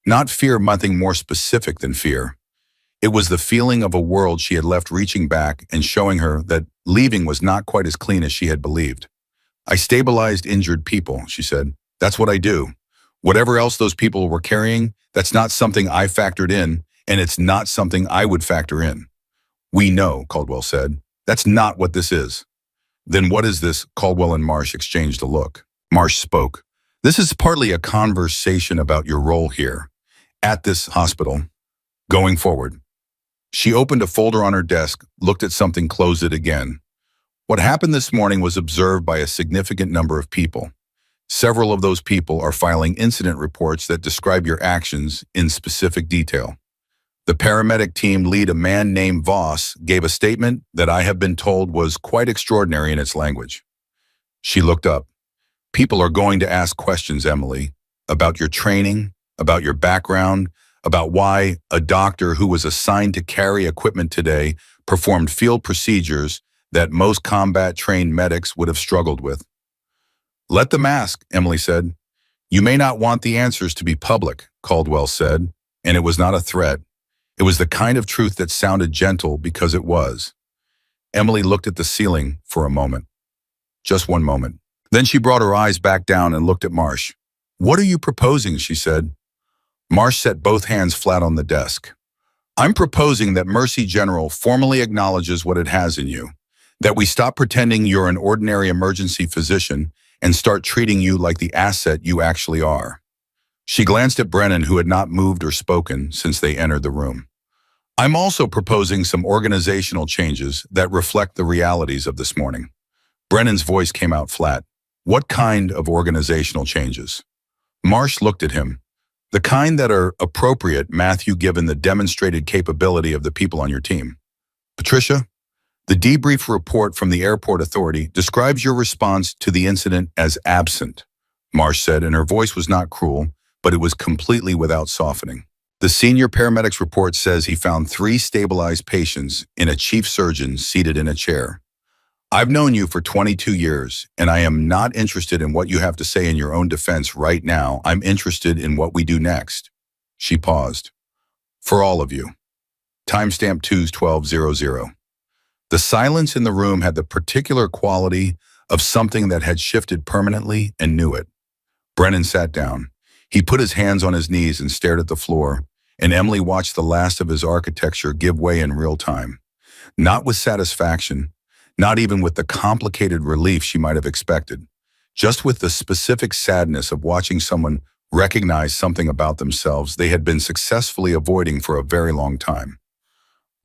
Not fear, nothing more specific than fear. It was the feeling of a world she had left reaching back and showing her that leaving was not quite as clean as she had believed. "I stabilized injured people," she said. "That's what I do. Whatever else those people were carrying, that's not something I factored in, and it's not something I would factor in." "We know," Caldwell said. "That's not what this is." "Then what is this?" Caldwell and Marsh exchanged a look. Marsh spoke. "This is partly a conversation about your role here, at this hospital, going forward." She opened a folder on her desk, looked at something, closed it again. "What happened this morning was observed by a significant number of people. Several of those people are filing incident reports that describe your actions in specific detail. The paramedic team lead, a man named Voss, gave a statement that I have been told was quite extraordinary in its language." She looked up. "People are going to ask questions, Emily, about your training, about your background, about why a doctor who was assigned to carry equipment today performed field procedures that most combat-trained medics would have struggled with." "Let them ask," Emily said. "You may not want the answers to be public," Caldwell said, and it was not a threat. It was the kind of truth that sounded gentle because it was. Emily looked at the ceiling for a moment. Just one moment. Then she brought her eyes back down and looked at Marsh. "What are you proposing?" she said. Marsh set both hands flat on the desk. I'm proposing that Mercy General formally acknowledges what it has in you, that we stop pretending you're an ordinary emergency physician and start treating you like the asset you actually are. She glanced at Brennan, who had not moved or spoken since they entered the room. I'm also proposing some organizational changes that reflect the realities of this morning. Brennan's voice came out flat. What kind of organizational changes? Marsh looked at him. The kind that are appropriate, Matthew, given the demonstrated capability of the people on your team. Patricia, the debrief report from the airport authority describes your response to the incident as absent, Marsh said, and her voice was not cruel, but it was completely without softening. The senior paramedic's report says he found 3 stabilized patients and a chief surgeon seated in a chair. I've known you for 22 years, and I am not interested in what you have to say in your own defense right now. I'm interested in what we do next. She paused. For all of you. Timestamp 2/12/00. The silence in the room had the particular quality of something that had shifted permanently and knew it. Brennan sat down. He put his hands on his knees and stared at the floor, and Emily watched the last of his architecture give way in real time. Not with satisfaction, not even with the complicated relief she might have expected, just with the specific sadness of watching someone recognize something about themselves they had been successfully avoiding for a very long time.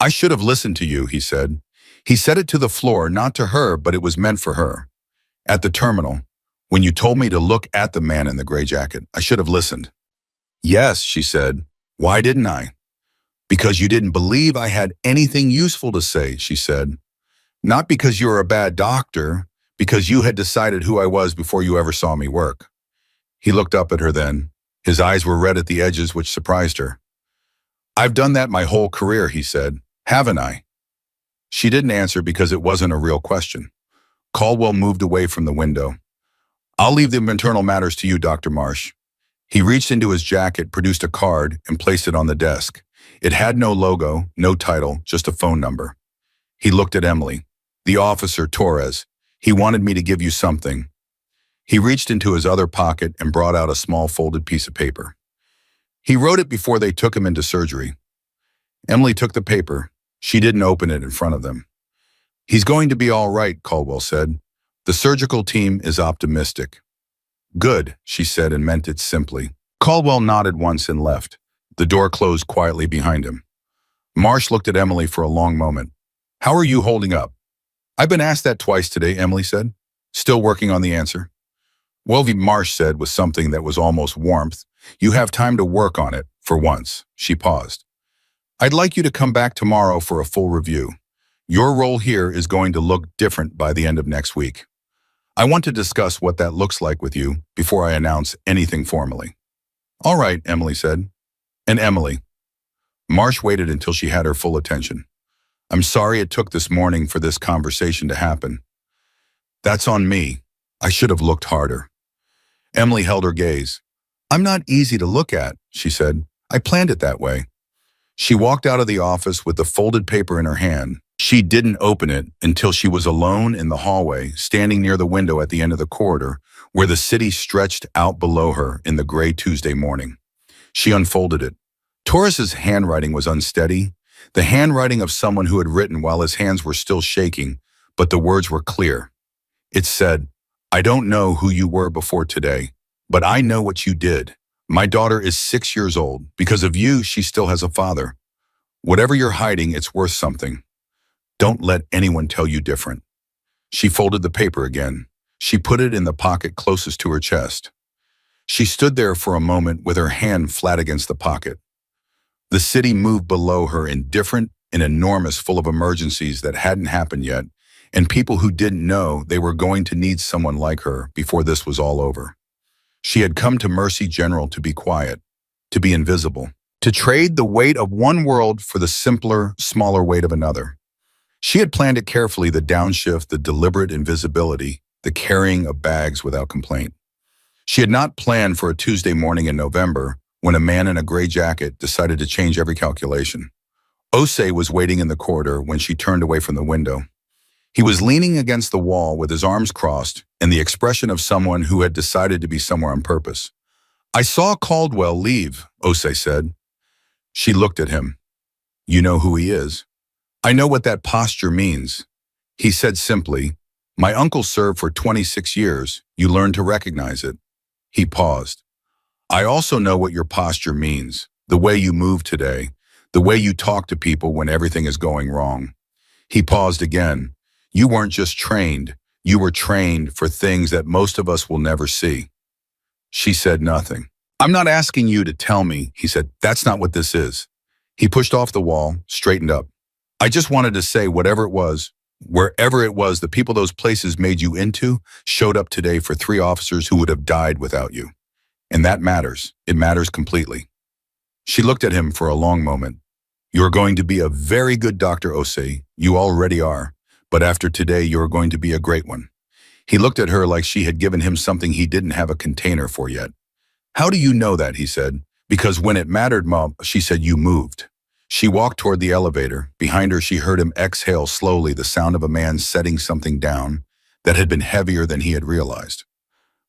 I should have listened to you, he said. He said it to the floor, not to her, but it was meant for her. At the terminal, when you told me to look at the man in the gray jacket, I should have listened. Yes, she said. Why didn't I? Because you didn't believe I had anything useful to say, she said. Not because you were a bad doctor, because you had decided who I was before you ever saw me work. He looked up at her then. His eyes were red at the edges, which surprised her. I've done that my whole career, he said. Haven't I? She didn't answer because it wasn't a real question. Caldwell moved away from the window. I'll leave the internal matters to you, Dr. Marsh. He reached into his jacket, produced a card, and placed it on the desk. It had no logo, no title, just a phone number. He looked at Emily. The officer, Torres. He wanted me to give you something. He reached into his other pocket and brought out a small folded piece of paper. He wrote it before they took him into surgery. Emily took the paper. She didn't open it in front of them. He's going to be all right, Caldwell said. The surgical team is optimistic. Good, she said, and meant it simply. Caldwell nodded once and left. The door closed quietly behind him. Marsh looked at Emily for a long moment. How are you holding up? I've been asked that twice today, Emily said. Still working on the answer. Well, Marsh said with something that was almost warmth, you have time to work on it, for once. She paused. I'd like you to come back tomorrow for a full review. Your role here is going to look different by the end of next week. I want to discuss what that looks like with you before I announce anything formally. All right, Emily said. And Emily. Marsh waited until she had her full attention. I'm sorry it took this morning for this conversation to happen. That's on me. I should have looked harder. Emily held her gaze. I'm not easy to look at, she said. I planned it that way. She walked out of the office with the folded paper in her hand. She didn't open it until she was alone in the hallway, standing near the window at the end of the corridor, where the city stretched out below her in the gray Tuesday morning. She unfolded it. Torres's handwriting was unsteady, the handwriting of someone who had written while his hands were still shaking, but the words were clear. It said, I don't know who you were before today, but I know what you did. My daughter is 6 years old. Because of you, she still has a father. Whatever you're hiding, it's worth something. Don't let anyone tell you different. She folded the paper again. She put it in the pocket closest to her chest. She stood there for a moment with her hand flat against the pocket. The city moved below her, indifferent and enormous, full of emergencies that hadn't happened yet, and people who didn't know they were going to need someone like her before this was all over. She had come to Mercy General to be quiet, to be invisible, to trade the weight of one world for the simpler, smaller weight of another. She had planned it carefully, the downshift, the deliberate invisibility, the carrying of bags without complaint. She had not planned for a Tuesday morning in November when a man in a gray jacket decided to change every calculation. Osei was waiting in the corridor when she turned away from the window. He was leaning against the wall with his arms crossed and the expression of someone who had decided to be somewhere on purpose. I saw Caldwell leave, Osei said. She looked at him. You know who he is? I know what that posture means. He said simply, my uncle served for 26 years. You learn to recognize it. He paused. I also know what your posture means, the way you move today, the way you talk to people when everything is going wrong. He paused again. You weren't just trained, you were trained for things that most of us will never see. She said nothing. I'm not asking you to tell me, he said. That's not what this is. He pushed off the wall, straightened up. I just wanted to say whatever it was, wherever it was, the people those places made you into showed up today for 3 officers who would have died without you. And that matters. It matters completely. She looked at him for a long moment. You're going to be a very good Dr. Osei. You already are. But after today, you're going to be a great one. He looked at her like she had given him something he didn't have a container for yet. How do you know that, he said. Because when it mattered, Mom, she said, you moved. She walked toward the elevator. Behind her, she heard him exhale slowly, the sound of a man setting something down that had been heavier than he had realized.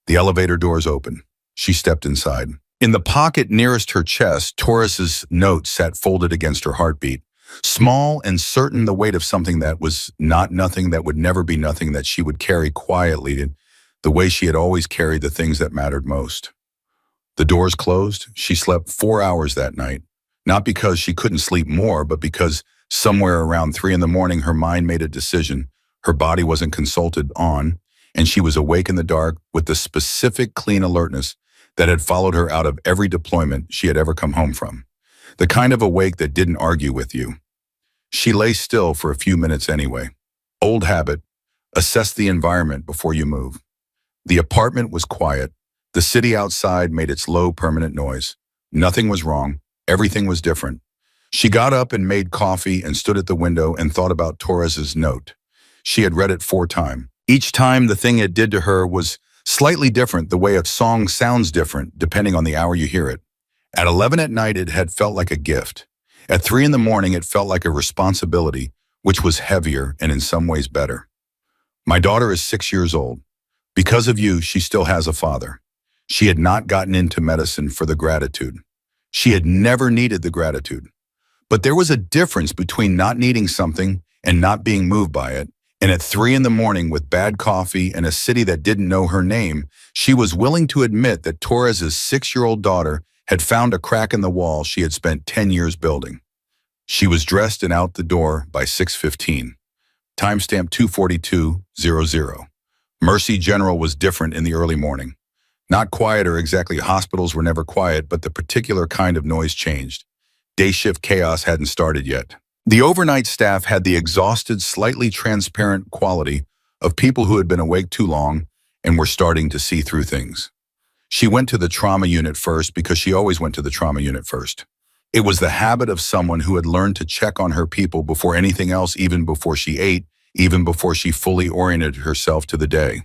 The elevator doors opened. She stepped inside. In the pocket nearest her chest, Taurus's note sat folded against her heartbeat. Small and certain, the weight of something that was not nothing, that would never be nothing, that she would carry quietly, the way she had always carried the things that mattered most. The doors closed. She slept 4 hours that night, not because she couldn't sleep more, but because somewhere around 3 in the morning, her mind made a decision her body wasn't consulted on, and she was awake in the dark with the specific clean alertness that had followed her out of every deployment she had ever come home from. The kind of awake that didn't argue with you. She lay still for a few minutes anyway. Old habit, assess the environment before you move. The apartment was quiet. The city outside made its low, permanent noise. Nothing was wrong. Everything was different. She got up and made coffee and stood at the window and thought about Torres's note. She had read it 4 times. Each time the thing it did to her was slightly different. The way a song sounds different depending on the hour you hear it. At 11 at night, it had felt like a gift. At 3 in the morning, it felt like a responsibility, which was heavier and in some ways better. My daughter is 6 years old. Because of you, she still has a father. She had not gotten into medicine for the gratitude. She had never needed the gratitude. But there was a difference between not needing something and not being moved by it. And at 3 in the morning, with bad coffee and a city that didn't know her name, she was willing to admit that Torres's 6-year-old daughter had found a crack in the wall she had spent 10 years building. She was dressed and out the door by 6:15. Timestamp 242:00. Mercy General was different in the early morning. Not quiet or exactly, hospitals were never quiet, but the particular kind of noise changed. Day shift chaos hadn't started yet. The overnight staff had the exhausted, slightly transparent quality of people who had been awake too long and were starting to see through things. She went to the trauma unit first because she always went to the trauma unit first. It was the habit of someone who had learned to check on her people before anything else, even before she ate, even before she fully oriented herself to the day.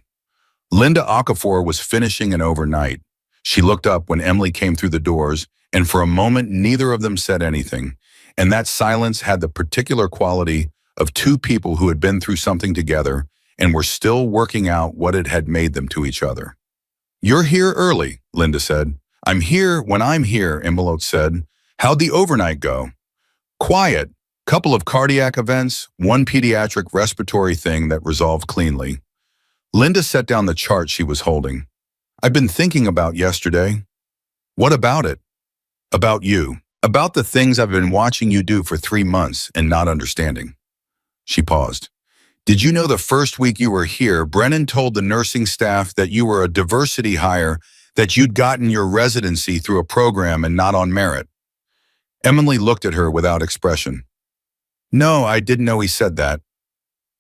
Linda Okafor was finishing an overnight. She looked up when Emily came through the doors, and for a moment, neither of them said anything. And that silence had the particular quality of 2 people who had been through something together and were still working out what it had made them to each other. You're here early, Linda said. I'm here when I'm here, Emily said. How'd the overnight go? Quiet. Couple of cardiac events, 1 pediatric respiratory thing that resolved cleanly. Linda set down the chart she was holding. I've been thinking about yesterday. What about it? About you. About the things I've been watching you do for 3 months and not understanding. She paused. Did you know the first week you were here, Brennan told the nursing staff that you were a diversity hire, that you'd gotten your residency through a program and not on merit? Emily looked at her without expression. No, I didn't know he said that.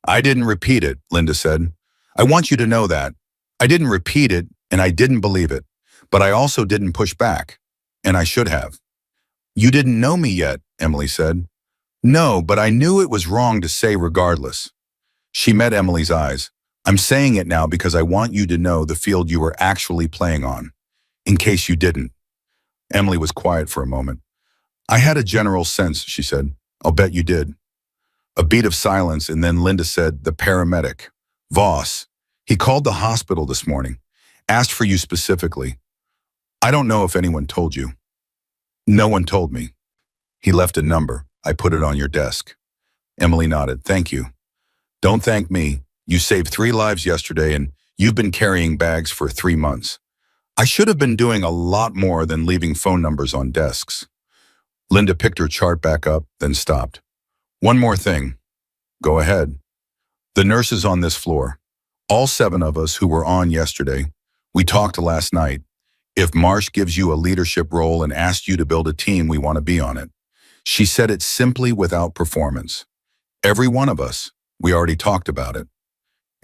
I didn't repeat it, Linda said. I want you to know that. I didn't repeat it and I didn't believe it, but I also didn't push back, and I should have. You didn't know me yet, Emily said. No, but I knew it was wrong to say regardless. She met Emily's eyes. I'm saying it now because I want you to know the field you were actually playing on, in case you didn't. Emily was quiet for a moment. I had a general sense, she said. I'll bet you did. A beat of silence, and then Linda said, the paramedic, Voss. He called the hospital this morning, asked for you specifically. I don't know if anyone told you. No one told me. He left a number. I put it on your desk. Emily nodded. Thank you. Don't thank me. You saved 3 lives yesterday and you've been carrying bags for 3 months. I should have been doing a lot more than leaving phone numbers on desks. Linda picked her chart back up, then stopped. One more thing. Go ahead. The nurses on this floor, all 7 of us who were on yesterday, we talked last night. If Marsh gives you a leadership role and asks you to build a team, we want to be on it. She said it simply without performance. Every one of us. We already talked about it.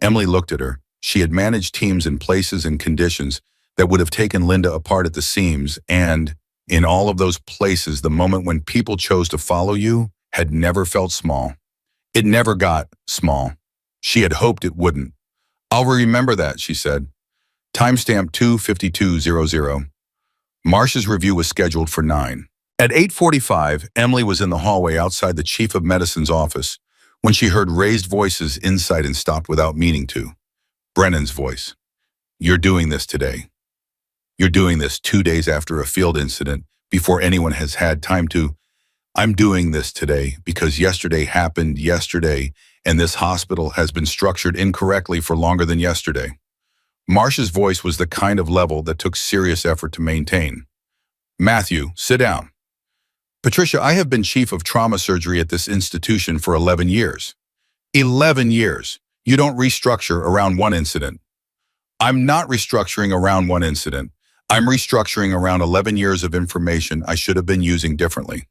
Emily looked at her. She had managed teams in places and conditions that would have taken Linda apart at the seams, and in all of those places, the moment when people chose to follow you had never felt small. It never got small. She had hoped it wouldn't. I'll remember that, she said. Timestamp 2:52:00. Marsh's review was scheduled for 9. At 8:45, Emily was in the hallway outside the chief of medicine's office when she heard raised voices inside and stopped without meaning to. Brennan's voice. You're doing this today. You're doing this 2 days after a field incident before anyone has had time to. I'm doing this today because yesterday happened yesterday and this hospital has been structured incorrectly for longer than yesterday. Marsh's voice was the kind of level that took serious effort to maintain. Matthew, sit down. Patricia, I have been chief of trauma surgery at this institution for 11 years. 11 years. You don't restructure around one incident. I'm not restructuring around one incident. I'm restructuring around 11 years of information I should have been using differently.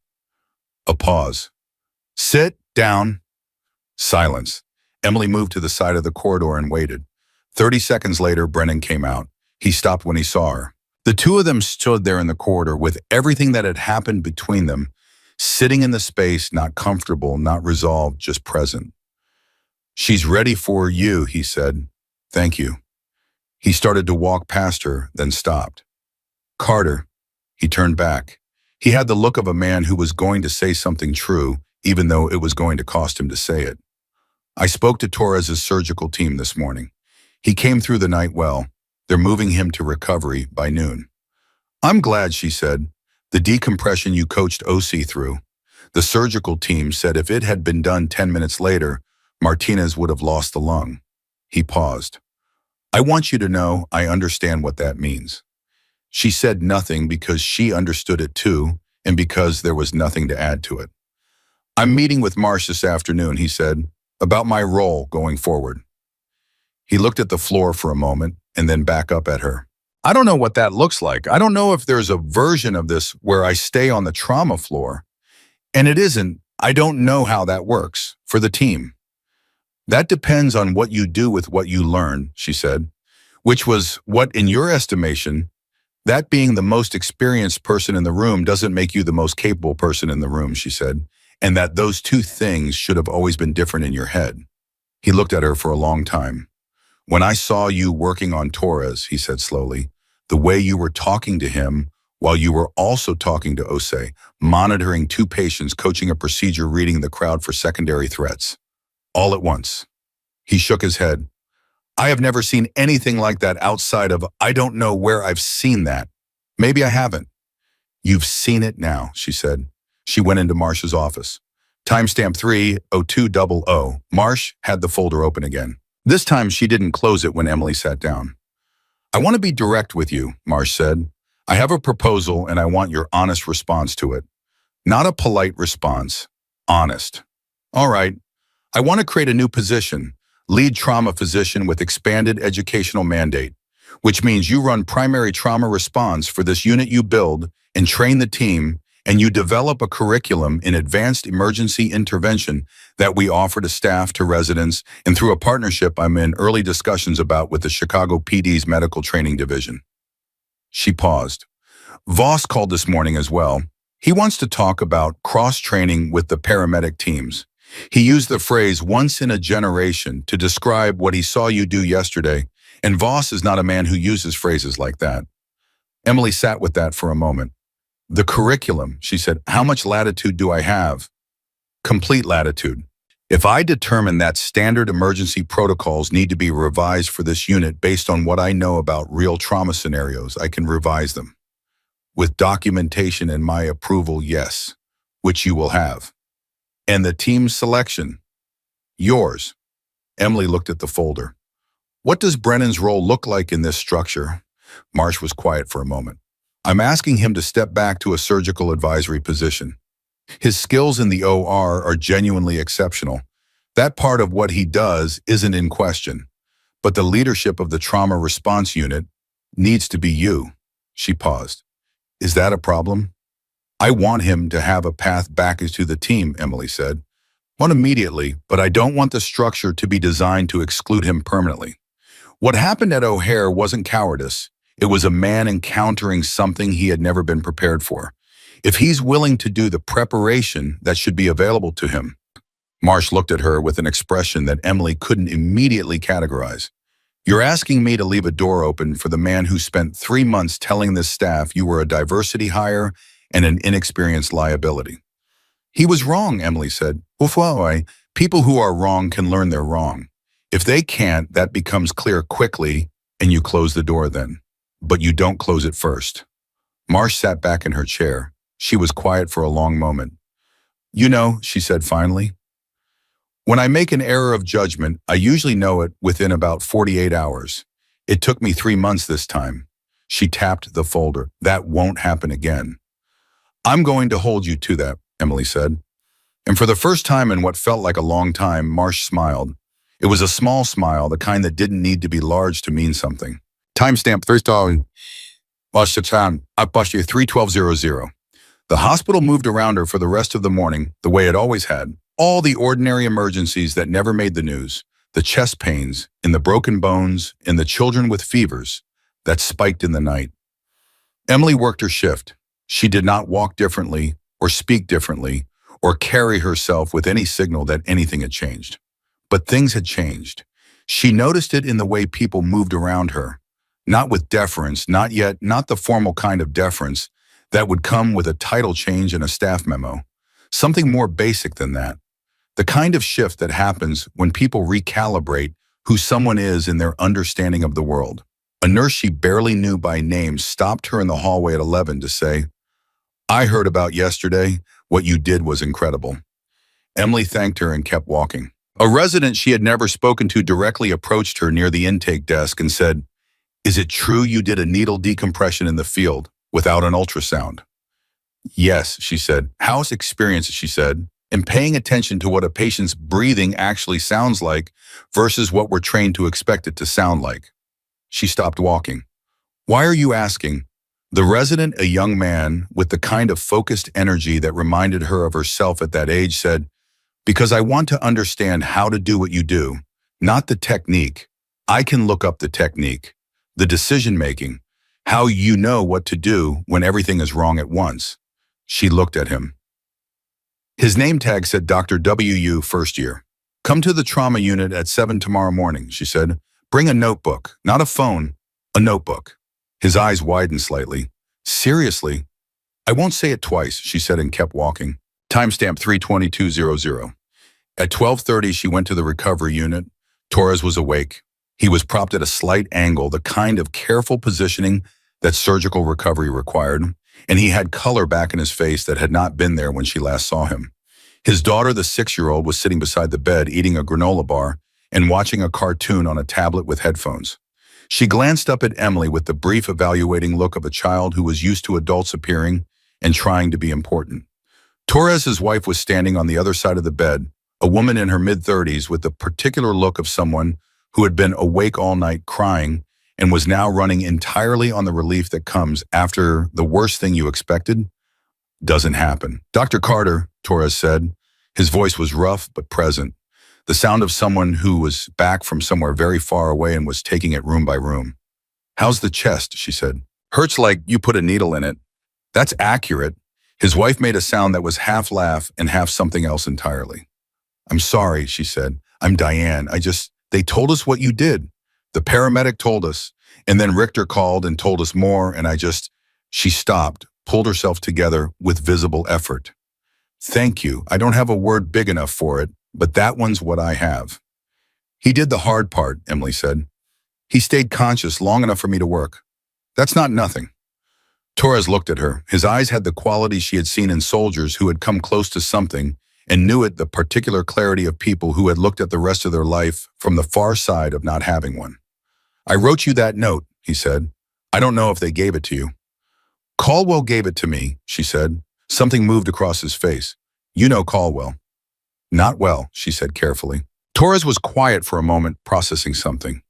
A pause. Sit down. Silence. Emily moved to the side of the corridor and waited. 30 seconds later, Brennan came out. He stopped when he saw her. The two of them stood there in the corridor with everything that had happened between them, sitting in the space, not comfortable, not resolved, just present. She's ready for you, he said. Thank you. He started to walk past her, then stopped. Carter. He turned back. He had the look of a man who was going to say something true, even though it was going to cost him to say it. I spoke to Torres's surgical team this morning. He came through the night well. They're moving him to recovery by noon. I'm glad, she said. The decompression you coached OC through. The surgical team said if it had been done 10 minutes later, Martinez would have lost the lung. He paused. I want you to know I understand what that means. She said nothing because she understood it too, and because there was nothing to add to it. I'm meeting with Marsh this afternoon, he said, about my role going forward. He looked at the floor for a moment and then back up at her. I don't know what that looks like. I don't know if there's a version of this where I stay on the trauma floor. And it isn't. I don't know how that works for the team. That depends on what you do with what you learn, she said, which was what, in your estimation, that being the most experienced person in the room doesn't make you the most capable person in the room, she said, and that those two things should have always been different in your head. He looked at her for a long time. When I saw you working on Torres, he said slowly, the way you were talking to him while you were also talking to Ose, monitoring 2 patients, coaching a procedure, reading the crowd for secondary threats. All at once. He shook his head. I have never seen anything like that outside of, I don't know where I've seen that. Maybe I haven't. You've seen it now, she said. She went into Marsh's office. Timestamp 3:02:00. Marsh had the folder open again. This time she didn't close it when Emily sat down. I want to be direct with you, Marsh said. I have a proposal and I want your honest response to it. Not a polite response. Honest. All right. I want to create a new position, lead trauma physician with expanded educational mandate, which means you run primary trauma response for this unit you build and train the team, and you develop a curriculum in advanced emergency intervention that we offer to staff, to residents, and through a partnership I'm in early discussions about with the Chicago PD's Medical Training Division. She paused. Voss called this morning as well. He wants to talk about cross-training with the paramedic teams. He used the phrase once in a generation to describe what he saw you do yesterday, and Voss is not a man who uses phrases like that. Emily sat with that for a moment. The curriculum, she said, how much latitude do I have? Complete latitude. If I determine that standard emergency protocols need to be revised for this unit based on what I know about real trauma scenarios, I can revise them. With documentation and my approval, yes, which you will have. And the team's selection? Yours. Emily looked at the folder. What does Brennan's role look like in this structure? Marsh was quiet for a moment. I'm asking him to step back to a surgical advisory position. His skills in the OR are genuinely exceptional. That part of what he does isn't in question. But the leadership of the trauma response unit needs to be you. She paused. Is that a problem? I want him to have a path back into the team, Emily said. Not immediately, but I don't want the structure to be designed to exclude him permanently. What happened at O'Hare wasn't cowardice. It was a man encountering something he had never been prepared for. If he's willing to do the preparation that should be available to him. Marsh looked at her with an expression that Emily couldn't immediately categorize. You're asking me to leave a door open for the man who spent 3 months telling this staff you were a diversity hire and an inexperienced liability. He was wrong, Emily said. Well, people who are wrong can learn they're wrong. If they can't, that becomes clear quickly, and you close the door then. But you don't close it first. Marsh sat back in her chair. She was quiet for a long moment. You know, she said finally, when I make an error of judgment, I usually know it within about 48 hours. It took me 3 months this time. She tapped the folder. That won't happen again. I'm going to hold you to that, Emily said. And for the first time in what felt like a long time, Marsh smiled. It was a small smile, the kind that didn't need to be large to mean something. Timestamp $3. I bust you 31200. The hospital moved around her for the rest of the morning, the way it always had. All the ordinary emergencies that never made the news, the chest pains, and the broken bones, and the children with fevers that spiked in the night. Emily worked her shift. She did not walk differently, or speak differently, or carry herself with any signal that anything had changed. But things had changed. She noticed it in the way people moved around her. Not with deference, not the formal kind of deference that would come with a title change and a staff memo. Something more basic than that. The kind of shift that happens when people recalibrate who someone is in their understanding of the world. A nurse she barely knew by name stopped her in the hallway at 11 to say, I heard about yesterday. What you did was incredible. Emily thanked her and kept walking. A resident she had never spoken to directly approached her near the intake desk and said, Is it true you did a needle decompression in the field without an ultrasound? Yes, she said. How's experience, she said, in paying attention to what a patient's breathing actually sounds like versus what we're trained to expect it to sound like. She stopped walking. Why are you asking? The resident, a young man with the kind of focused energy that reminded her of herself at that age, said, Because I want to understand how to do what you do, not the technique. I can look up the technique, the decision-making, how you know what to do when everything is wrong at once. She looked at him. His name tag said Dr. W.U. first year. Come to the trauma unit at 7 tomorrow morning, she said. Bring a notebook, not a phone, a notebook. His eyes widened slightly. Seriously? I won't say it twice, she said and kept walking. Timestamp 32200. At 12:30, she went to the recovery unit. Torres was awake. He was propped at a slight angle, the kind of careful positioning that surgical recovery required, and he had color back in his face that had not been there when she last saw him. His daughter, the 6-year-old, was sitting beside the bed eating a granola bar and watching a cartoon on a tablet with headphones. She glanced up at Emily with the brief evaluating look of a child who was used to adults appearing and trying to be important. Torres's wife was standing on the other side of the bed, a woman in her mid-30s with the particular look of someone who had been awake all night crying and was now running entirely on the relief that comes after the worst thing you expected doesn't happen. Dr. Carter, Torres said. His voice was rough but present, the sound of someone who was back from somewhere very far away and was taking it room by room. How's the chest, she said. Hurts like you put a needle in it. That's accurate. His wife made a sound that was half laugh and half something else entirely. I'm sorry, she said. I'm Diane. They told us what you did. The paramedic told us, and then Richter called and told us more, and she stopped, pulled herself together with visible effort. Thank you. I don't have a word big enough for it, but that one's what I have. He did the hard part, Emily said. He stayed conscious long enough for me to work. That's not nothing. Torres looked at her. His eyes had the quality she had seen in soldiers who had come close to something and knew it the particular clarity of people who had looked at the rest of their life from the far side of not having one. "I wrote you that note," he said. "I don't know if they gave it to you." "Caldwell gave it to me," she said. Something moved across his face. "You know Caldwell." "Not well," she said carefully. Torres was quiet for a moment, processing something.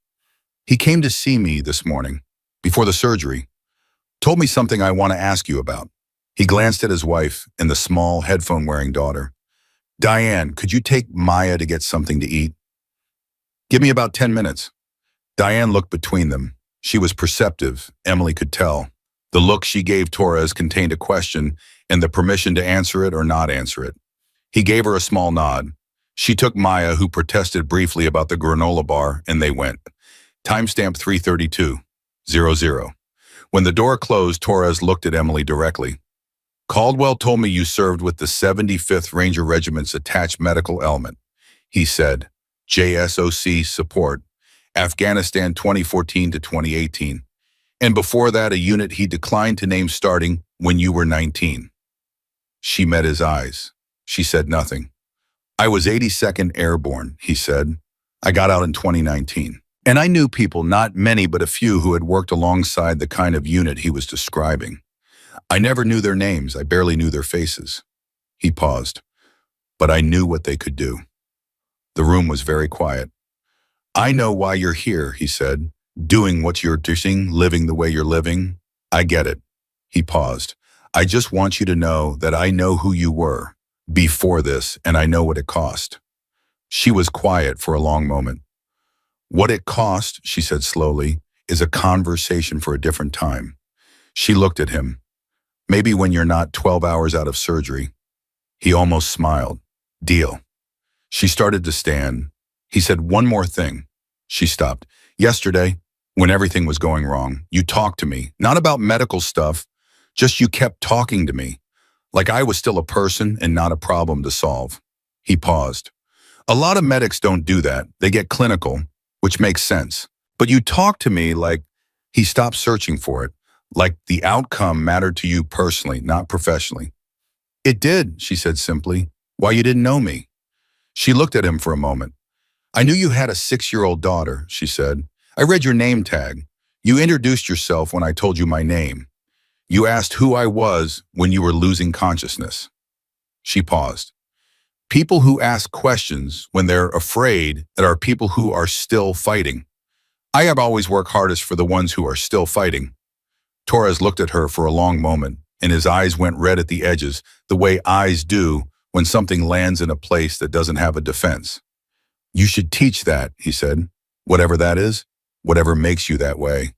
"He came to see me this morning, before the surgery. Told me something I want to ask you about." He glanced at his wife and the small, headphone-wearing daughter. "Diane, could you take Maya to get something to eat?" "Give me about 10 minutes." Diane looked between them. She was perceptive, Emily could tell. The look she gave Torres contained a question and the permission to answer it or not answer it. He gave her a small nod. She took Maya, who protested briefly about the granola bar, and they went. Timestamp 3:32:00. When the door closed, Torres looked at Emily directly. "Caldwell told me you served with the 75th Ranger Regiment's attached medical element," he said. "JSOC support, Afghanistan 2014 to 2018. And before that, a unit he declined to name starting when you were 19. She met his eyes. She said nothing. "I was 82nd Airborne," he said. "I got out in 2019. And I knew people, not many but a few, who had worked alongside the kind of unit he was describing. I never knew their names. I barely knew their faces." He paused. "But I knew what they could do." The room was very quiet. "I know why you're here," he said. "Doing what you're doing, living the way you're living. I get it." He paused. "I just want you to know that I know who you were before this, and I know what it cost." She was quiet for a long moment. "What it cost," she said slowly, "is a conversation for a different time." She looked at him. "Maybe when you're not 12 hours out of surgery." He almost smiled. "Deal." She started to stand. He said, "One more thing." She stopped. "Yesterday, when everything was going wrong, you talked to me, not about medical stuff, just you kept talking to me, like I was still a person and not a problem to solve." He paused. "A lot of medics don't do that. They get clinical, which makes sense. But you talked to me like," he stopped searching for it, "like the outcome mattered to you personally, not professionally." "It did," she said simply. "Why, you didn't know me." She looked at him for a moment. "I knew you had a 6-year-old daughter," she said. "I read your name tag. You introduced yourself when I told you my name. You asked who I was when you were losing consciousness." She paused. "People who ask questions when they're afraid that are people who are still fighting. I have always worked hardest for the ones who are still fighting." Torres looked at her for a long moment, and his eyes went red at the edges, the way eyes do when something lands in a place that doesn't have a defense. "You should teach that," he said. "Whatever that is, whatever makes you that way."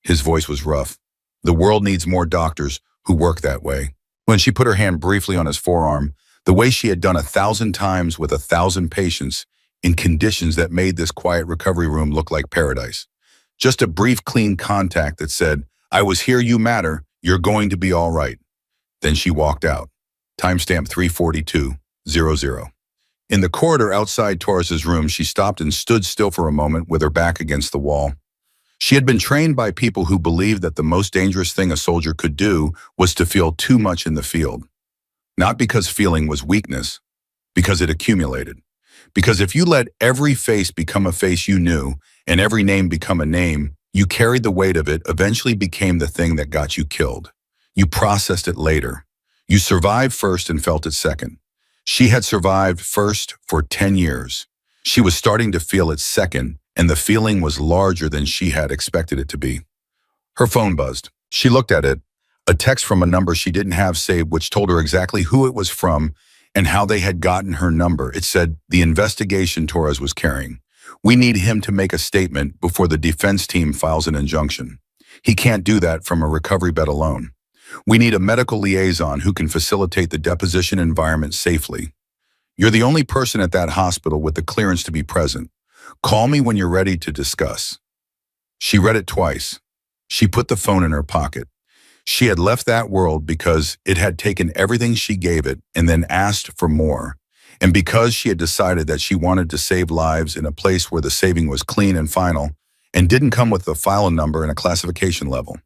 His voice was rough. "The world needs more doctors who work that way." When she put her hand briefly on his forearm, the way she had done 1,000 times with 1,000 patients in conditions that made this quiet recovery room look like paradise. Just a brief, clean contact that said, "I was here, you matter, you're going to be all right." Then she walked out. Timestamp 3:42:00. In the corridor outside Torres's room, she stopped and stood still for a moment with her back against the wall. She had been trained by people who believed that the most dangerous thing a soldier could do was to feel too much in the field. Not because feeling was weakness, because it accumulated. Because if you let every face become a face you knew, and every name become a name, you carried the weight of it, eventually became the thing that got you killed. You processed it later. You survived first and felt it second. She had survived first for 10 years. She was starting to feel it second, and the feeling was larger than she had expected it to be. Her phone buzzed. She looked at it, a text from a number she didn't have saved, which told her exactly who it was from and how they had gotten her number. It said, "The investigation Torres was carrying. We need him to make a statement before the defense team files an injunction. He can't do that from a recovery bed alone. We need a medical liaison who can facilitate the deposition environment safely. You're the only person at that hospital with the clearance to be present. Call me when you're ready to discuss." She read it twice. She put the phone in her pocket. She had left that world because it had taken everything she gave it and then asked for more. And because she had decided that she wanted to save lives in a place where the saving was clean and final and didn't come with a file number and a classification level.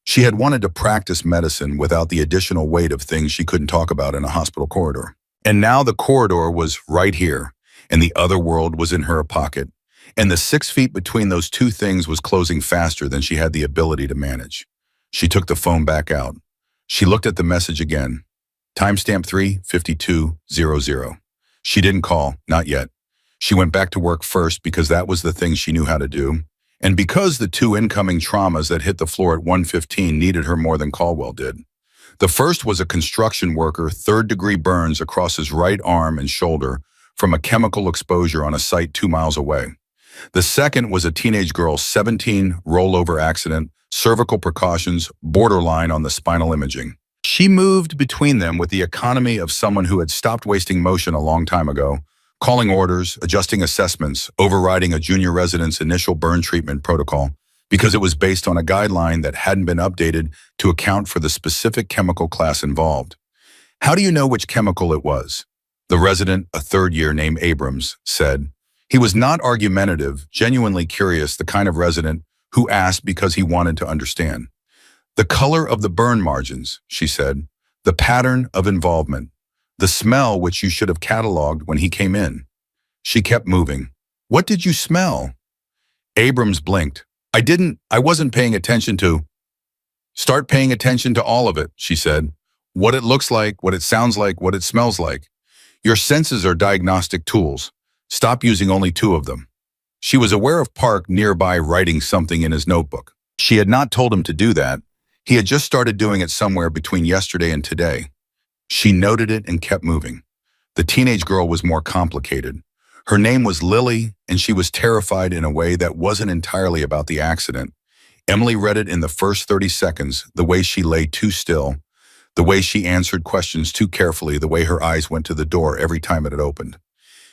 She had wanted to practice medicine without the additional weight of things she couldn't talk about in a hospital corridor. And now the corridor was right here, and the other world was in her pocket. And the 6 feet between those two things was closing faster than she had the ability to manage. She took the phone back out. She looked at the message again. Timestamp 3:52:00. She didn't call, not yet. She went back to work first because that was the thing she knew how to do. And because the two incoming traumas that hit the floor at 1:15 needed her more than Caldwell did. The first was a construction worker, third-degree burns across his right arm and shoulder from a chemical exposure on a site 2 miles away. The second was a teenage girl, 17, rollover accident, cervical precautions, borderline on the spinal imaging. She moved between them with the economy of someone who had stopped wasting motion a long time ago, calling orders, adjusting assessments, overriding a junior resident's initial burn treatment protocol, because it was based on a guideline that hadn't been updated to account for the specific chemical class involved. How do you know which chemical it was? The resident, a third year named Abrams, said. He was not argumentative, genuinely curious, the kind of resident who asked because he wanted to understand. The color of the burn margins, she said, the pattern of involvement, the smell which you should have cataloged when he came in. She kept moving. What did you smell? Abrams blinked. I wasn't paying attention to. Start paying attention to all of it, she said. What it looks like, what it sounds like, what it smells like. Your senses are diagnostic tools. Stop using only 2 of them. She was aware of Park nearby writing something in his notebook. She had not told him to do that. He had just started doing it somewhere between yesterday and today. She noted it and kept moving. The teenage girl was more complicated. Her name was Lily, and she was terrified in a way that wasn't entirely about the accident. Emily read it in the first 30 seconds, the way she lay too still, the way she answered questions too carefully, the way her eyes went to the door every time it had opened.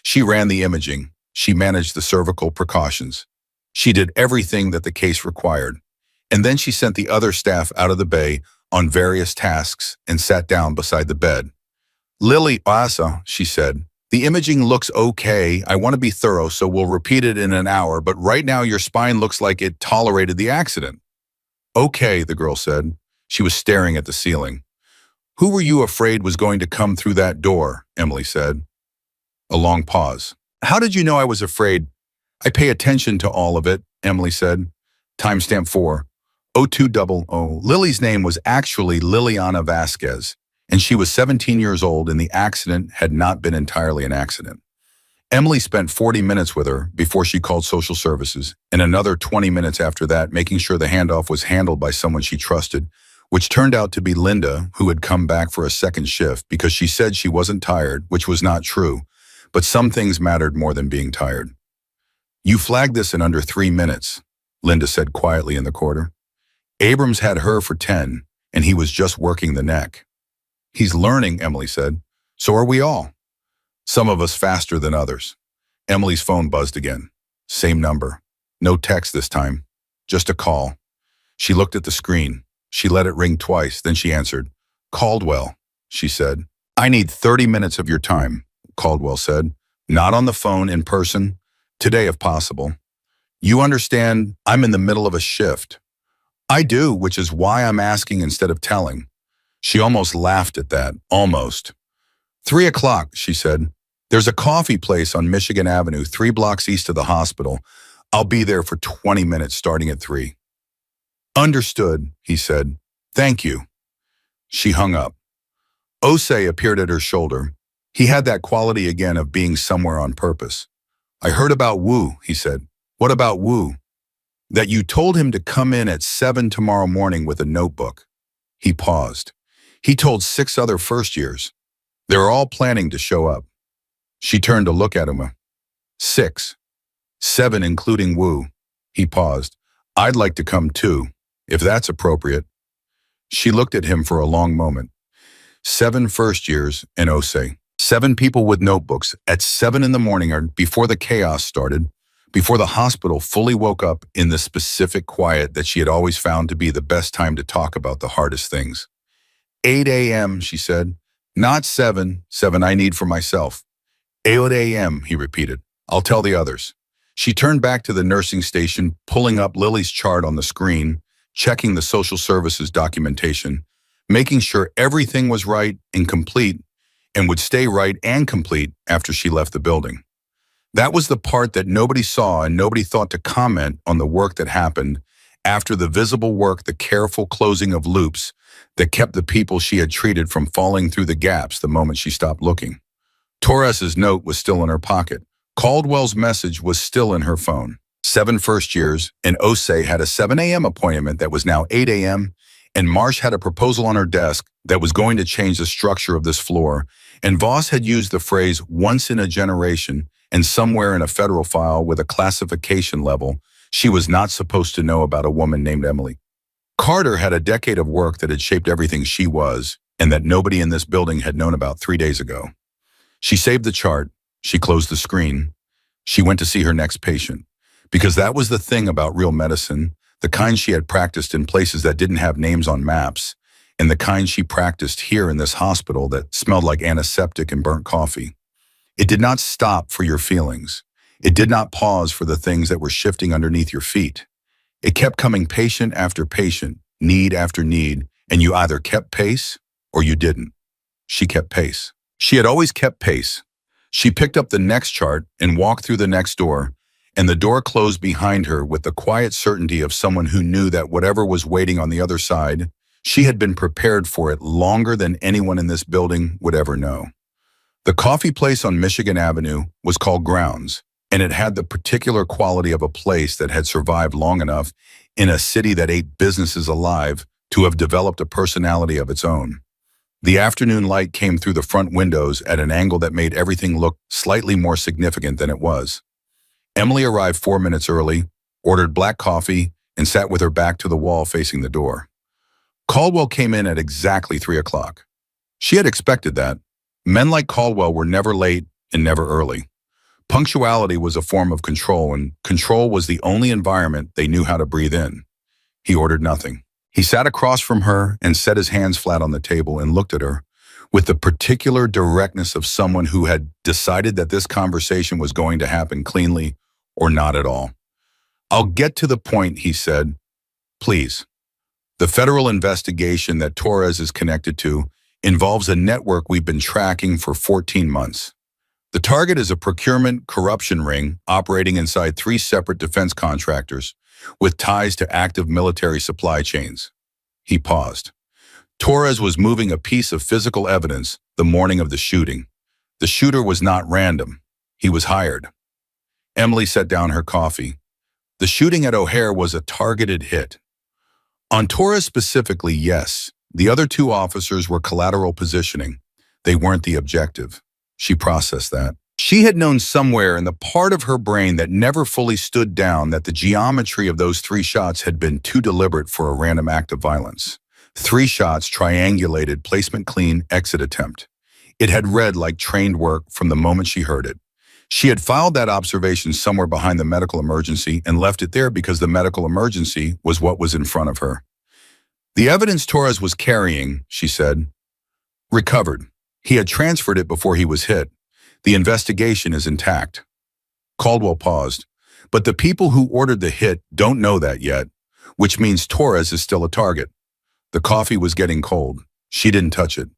She ran the imaging. She managed the cervical precautions. She did everything that the case required. And then she sent the other staff out of the bay on various tasks and sat down beside the bed. Lily, Asa, she said, the imaging looks okay. I want to be thorough, so we'll repeat it in an hour, but right now your spine looks like it tolerated the accident. Okay, the girl said. She was staring at the ceiling. Who were you afraid was going to come through that door? Emily said. A long pause. How did you know I was afraid? I pay attention to all of it, Emily said. Timestamp 4:02:00. Lily's name was actually Liliana Vasquez, and she was 17 years old, and the accident had not been entirely an accident. Emily spent 40 minutes with her before she called social services, and another 20 minutes after that making sure the handoff was handled by someone she trusted, which turned out to be Linda, who had come back for a second shift because she said she wasn't tired, which was not true, but some things mattered more than being tired. You flagged this in under 3 minutes, Linda said quietly in the corridor. Abrams had her for 10, and he was just working the neck. He's learning, Emily said. So are we all. Some of us faster than others. Emily's phone buzzed again. Same number. No text this time. Just a call. She looked at the screen. She let it ring twice, then she answered. Caldwell, she said. I need 30 minutes of your time, Caldwell said. Not on the phone, in person. Today, if possible. You understand, I'm in the middle of a shift. I do, which is why I'm asking instead of telling. She almost laughed at that. Almost. 3 o'clock, she said. There's a coffee place on Michigan Avenue, 3 blocks east of the hospital. I'll be there for 20 minutes starting at 3. Understood, he said. Thank you. She hung up. Osei appeared at her shoulder. He had that quality again of being somewhere on purpose. I heard about Wu, he said. What about Wu? That you told him to come in at 7 tomorrow morning with a notebook. He paused. He told 6 other first years. They're all planning to show up. She turned to look at him. 6. 7 including Wu. He paused. I'd like to come too, if that's appropriate. She looked at him for a long moment. 7 first years and Osei. 7 people with notebooks at 7 in the morning or before the chaos started, before the hospital fully woke up in the specific quiet that she had always found to be the best time to talk about the hardest things. 8 a.m., she said. Not 7. 7 I need for myself. 8 a.m., he repeated. I'll tell the others. She turned back to the nursing station, pulling up Lily's chart on the screen, checking the social services documentation, making sure everything was right and complete, and would stay right and complete after she left the building. That was the part that nobody saw, and nobody thought to comment on the work that happened after the visible work, the careful closing of loops that kept the people she had treated from falling through the gaps the moment she stopped looking. Torres's note was still in her pocket. Caldwell's message was still in her phone. 7 first years, and Osei had a 7 a.m. appointment that was now 8 a.m., and Marsh had a proposal on her desk that was going to change the structure of this floor, and Voss had used the phrase once in a generation, and somewhere in a federal file with a classification level, she was not supposed to know about a woman named Emily. Carter had a decade of work that had shaped everything she was, and that nobody in this building had known about 3 days ago. She saved the chart, she closed the screen, she went to see her next patient. Because that was the thing about real medicine, the kind she had practiced in places that didn't have names on maps, and the kind she practiced here in this hospital that smelled like antiseptic and burnt coffee. It did not stop for your feelings. It did not pause for the things that were shifting underneath your feet. It kept coming patient after patient, need after need, and you either kept pace or you didn't. She kept pace. She had always kept pace. She picked up the next chart and walked through the next door, and the door closed behind her with the quiet certainty of someone who knew that whatever was waiting on the other side, she had been prepared for it longer than anyone in this building would ever know. The coffee place on Michigan Avenue was called Grounds, and it had the particular quality of a place that had survived long enough in a city that ate businesses alive to have developed a personality of its own. The afternoon light came through the front windows at an angle that made everything look slightly more significant than it was. Emily arrived 4 minutes early, ordered black coffee, and sat with her back to the wall facing the door. Caldwell came in at exactly 3 o'clock. She had expected that. Men like Caldwell were never late and never early. Punctuality was a form of control, and control was the only environment they knew how to breathe in. He ordered nothing. He sat across from her and set his hands flat on the table and looked at her with the particular directness of someone who had decided that this conversation was going to happen cleanly or not at all. "I'll get to the point," he said. "Please. The federal investigation that Torres is connected to involves a network we've been tracking for 14 months. The target is a procurement corruption ring operating inside 3 separate defense contractors with ties to active military supply chains." He paused. Torres was moving a piece of physical evidence the morning of the shooting. The shooter was not random. He was hired. Emily set down her coffee. The shooting at O'Hare was a targeted hit. On Torres specifically, yes. The other 2 officers were collateral positioning. They weren't the objective. She processed that. She had known somewhere in the part of her brain that never fully stood down that the geometry of those 3 shots had been too deliberate for a random act of violence. 3 shots, triangulated, placement clean, exit attempt. It had read like trained work from the moment she heard it. She had filed that observation somewhere behind the medical emergency and left it there because the medical emergency was what was in front of her. "The evidence Torres was carrying," she said, "recovered. He had transferred it before he was hit. The investigation is intact." Caldwell paused. "But the people who ordered the hit don't know that yet, which means Torres is still a target." The coffee was getting cold. She didn't touch it.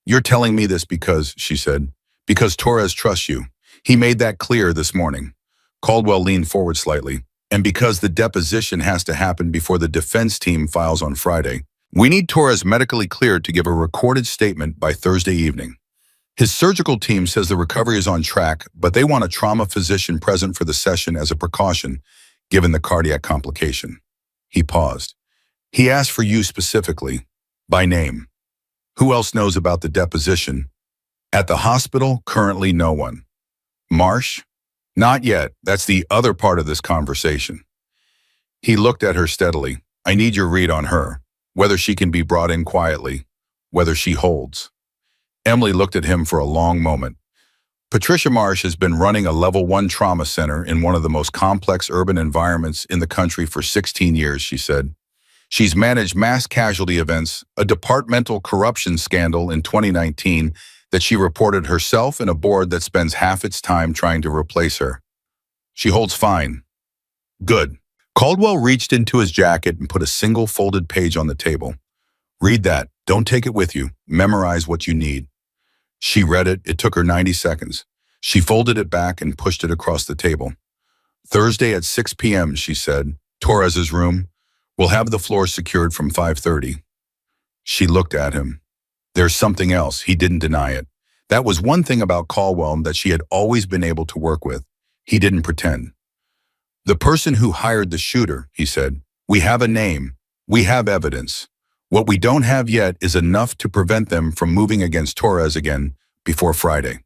"You're telling me this because," she said, "because Torres trusts you. He made that clear this morning." Caldwell leaned forward slightly. "And because the deposition has to happen before the defense team files on Friday. We need Torres medically cleared to give a recorded statement by Thursday evening. His surgical team says the recovery is on track, but they want a trauma physician present for the session as a precaution, given the cardiac complication." He paused. "He asked for you specifically, by name. Who else knows about the deposition?" "At the hospital, currently no one." "Marsh?" "Not yet. That's the other part of this conversation." He looked at her steadily. "I need your read on her. Whether she can be brought in quietly. Whether she holds." Emily looked at him for a long moment. "Patricia Marsh has been running a level 1 trauma center in one of the most complex urban environments in the country for 16 years, she said. She's managed mass casualty events, a departmental corruption scandal in 2019 that she reported herself and a board that spends half its time trying to replace her. She holds fine." "Good." Caldwell reached into his jacket and put a single folded page on the table. "Read that. Don't take it with you. Memorize what you need." She read it. It took her 90 seconds. She folded it back and pushed it across the table. Thursday at 6 p.m., she said. Torres's room. We'll have the floor secured from 5:30. She looked at him. There's something else. He didn't deny it. That was one thing about Caldwell that she had always been able to work with. He didn't pretend. The person who hired the shooter, he said. We have a name. We have evidence. What we don't have yet is enough to prevent them from moving against Torres again before Friday.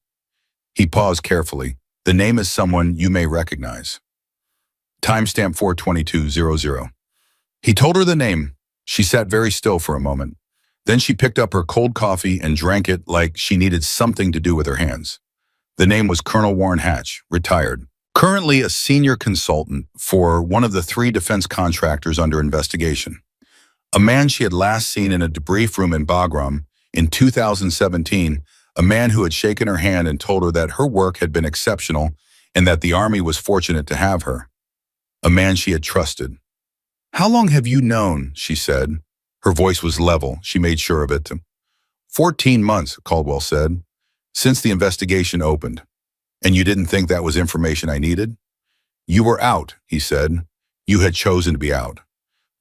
He paused carefully. The name is someone you may recognize. Timestamp 42200. He told her the name. She sat very still for a moment. Then she picked up her cold coffee and drank it like she needed something to do with her hands. The name was Colonel Warren Hatch, retired. Currently a senior consultant for one of the 3 defense contractors under investigation. A man she had last seen in a debrief room in Bagram in 2017, a man who had shaken her hand and told her that her work had been exceptional and that the Army was fortunate to have her. A man she had trusted. How long have you known, she said. Her voice was level. She made sure of it. 14 months, Caldwell said, since the investigation opened. And you didn't think that was information I needed? You were out, he said. You had chosen to be out.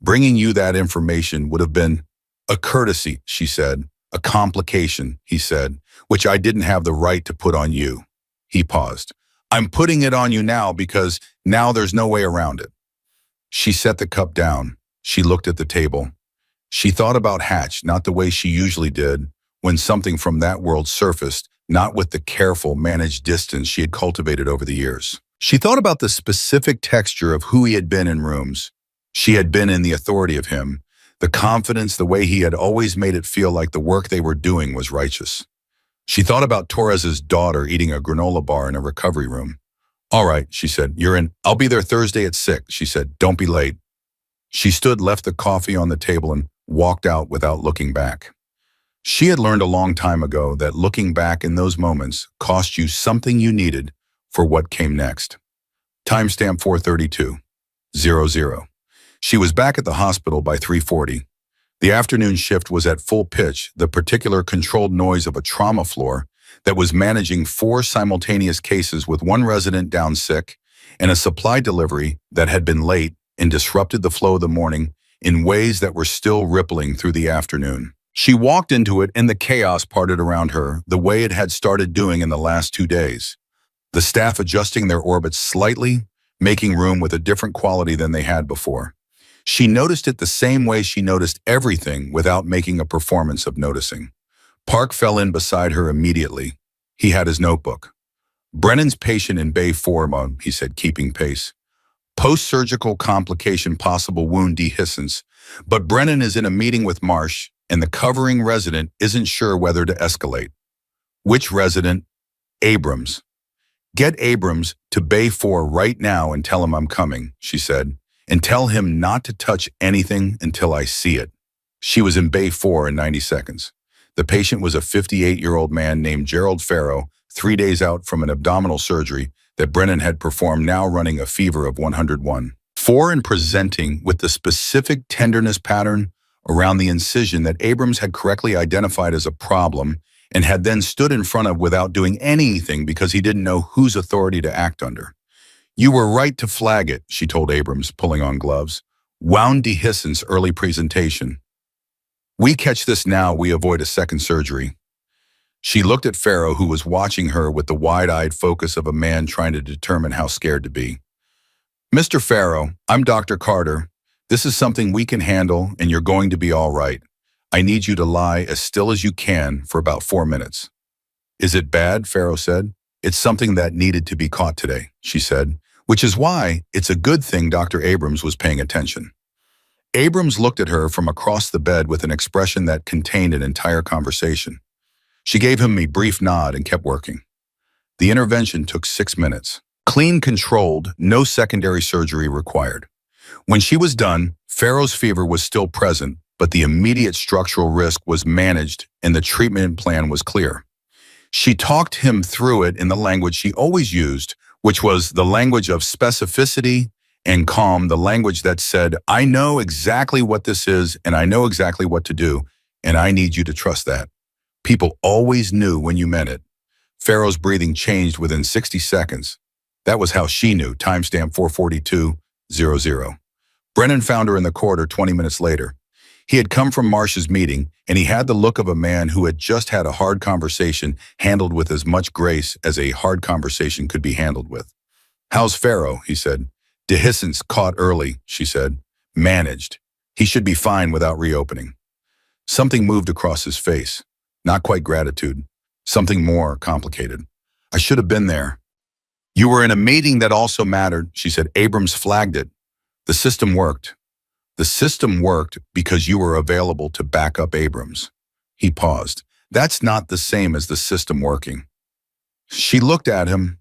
Bringing you that information would have been a courtesy, she said. A complication, he said, which I didn't have the right to put on you. He paused. I'm putting it on you now because now there's no way around it. She set the cup down. She looked at the table. She thought about Hatch, not the way she usually did, when something from that world surfaced, not with the careful, managed distance she had cultivated over the years. She thought about the specific texture of who he had been in rooms. She had been in the authority of him, the confidence, the way he had always made it feel like the work they were doing was righteous. She thought about Torres's daughter eating a granola bar in a recovery room. All right, she said, you're in. I'll be there Thursday at 6, she said. Don't be late. She stood, left the coffee on the table, and walked out without looking back. She had learned a long time ago that looking back in those moments cost you something you needed for what came next. Timestamp 432:00. She was back at the hospital by 3:40. The afternoon shift was at full pitch, the particular controlled noise of a trauma floor that was managing 4 simultaneous cases with 1 resident down sick and a supply delivery that had been late and disrupted the flow of the morning in ways that were still rippling through the afternoon. She walked into it and the chaos parted around her the way it had started doing in the last 2 days. The staff adjusting their orbits slightly, making room with a different quality than they had before. She noticed it the same way she noticed everything without making a performance of noticing. Park fell in beside her immediately. He had his notebook. Brennan's patient in Bay 4, he said, keeping pace. Post-surgical complication, possible wound dehiscence, but Brennan is in a meeting with Marsh and the covering resident isn't sure whether to escalate. Which resident? Abrams. Get Abrams to Bay 4 right now and tell him I'm coming, she said, and tell him not to touch anything until I see it. She was in Bay 4 in 90 seconds. The patient was a 58-year-old man named Gerald Farrow, 3 days out from an abdominal surgery that Brennan had performed, now running a fever of 101.4 and presenting with the specific tenderness pattern around the incision that Abrams had correctly identified as a problem and had then stood in front of without doing anything because he didn't know whose authority to act under. You were right to flag it, she told Abrams, pulling on gloves. Wound dehiscence, early presentation. We catch this now, we avoid a second surgery. She looked at Farrow, who was watching her with the wide-eyed focus of a man trying to determine how scared to be. Mr. Farrow, I'm Dr. Carter. This is something we can handle, and you're going to be all right. I need you to lie as still as you can for about 4 minutes. Is it bad? Farrow said. It's something that needed to be caught today, she said, which is why it's a good thing Dr. Abrams was paying attention. Abrams looked at her from across the bed with an expression that contained an entire conversation. She gave him a brief nod and kept working. The intervention took 6 minutes. Clean, controlled, no secondary surgery required. When she was done, Farrow's fever was still present, but the immediate structural risk was managed and the treatment plan was clear. She talked him through it in the language she always used, which was the language of specificity and calm, the language that said, I know exactly what this is and I know exactly what to do, and I need you to trust that. People always knew when you meant it. Pharaoh's breathing changed within 60 seconds. That was how she knew, timestamp 442:00. Brennan found her in the corridor 20 minutes later. He had come from Marsh's meeting, and he had the look of a man who had just had a hard conversation handled with as much grace as a hard conversation could be handled with. "How's Pharaoh?" he said. "Dehiscence caught early," she said. "Managed. He should be fine without reopening." Something moved across his face. Not quite gratitude. Something more complicated. "I should have been there." "You were in a meeting that also mattered," she said. "Abrams flagged it. The system worked." "The system worked because you were available to back up Abrams." He paused. "That's not the same as the system working." She looked at him.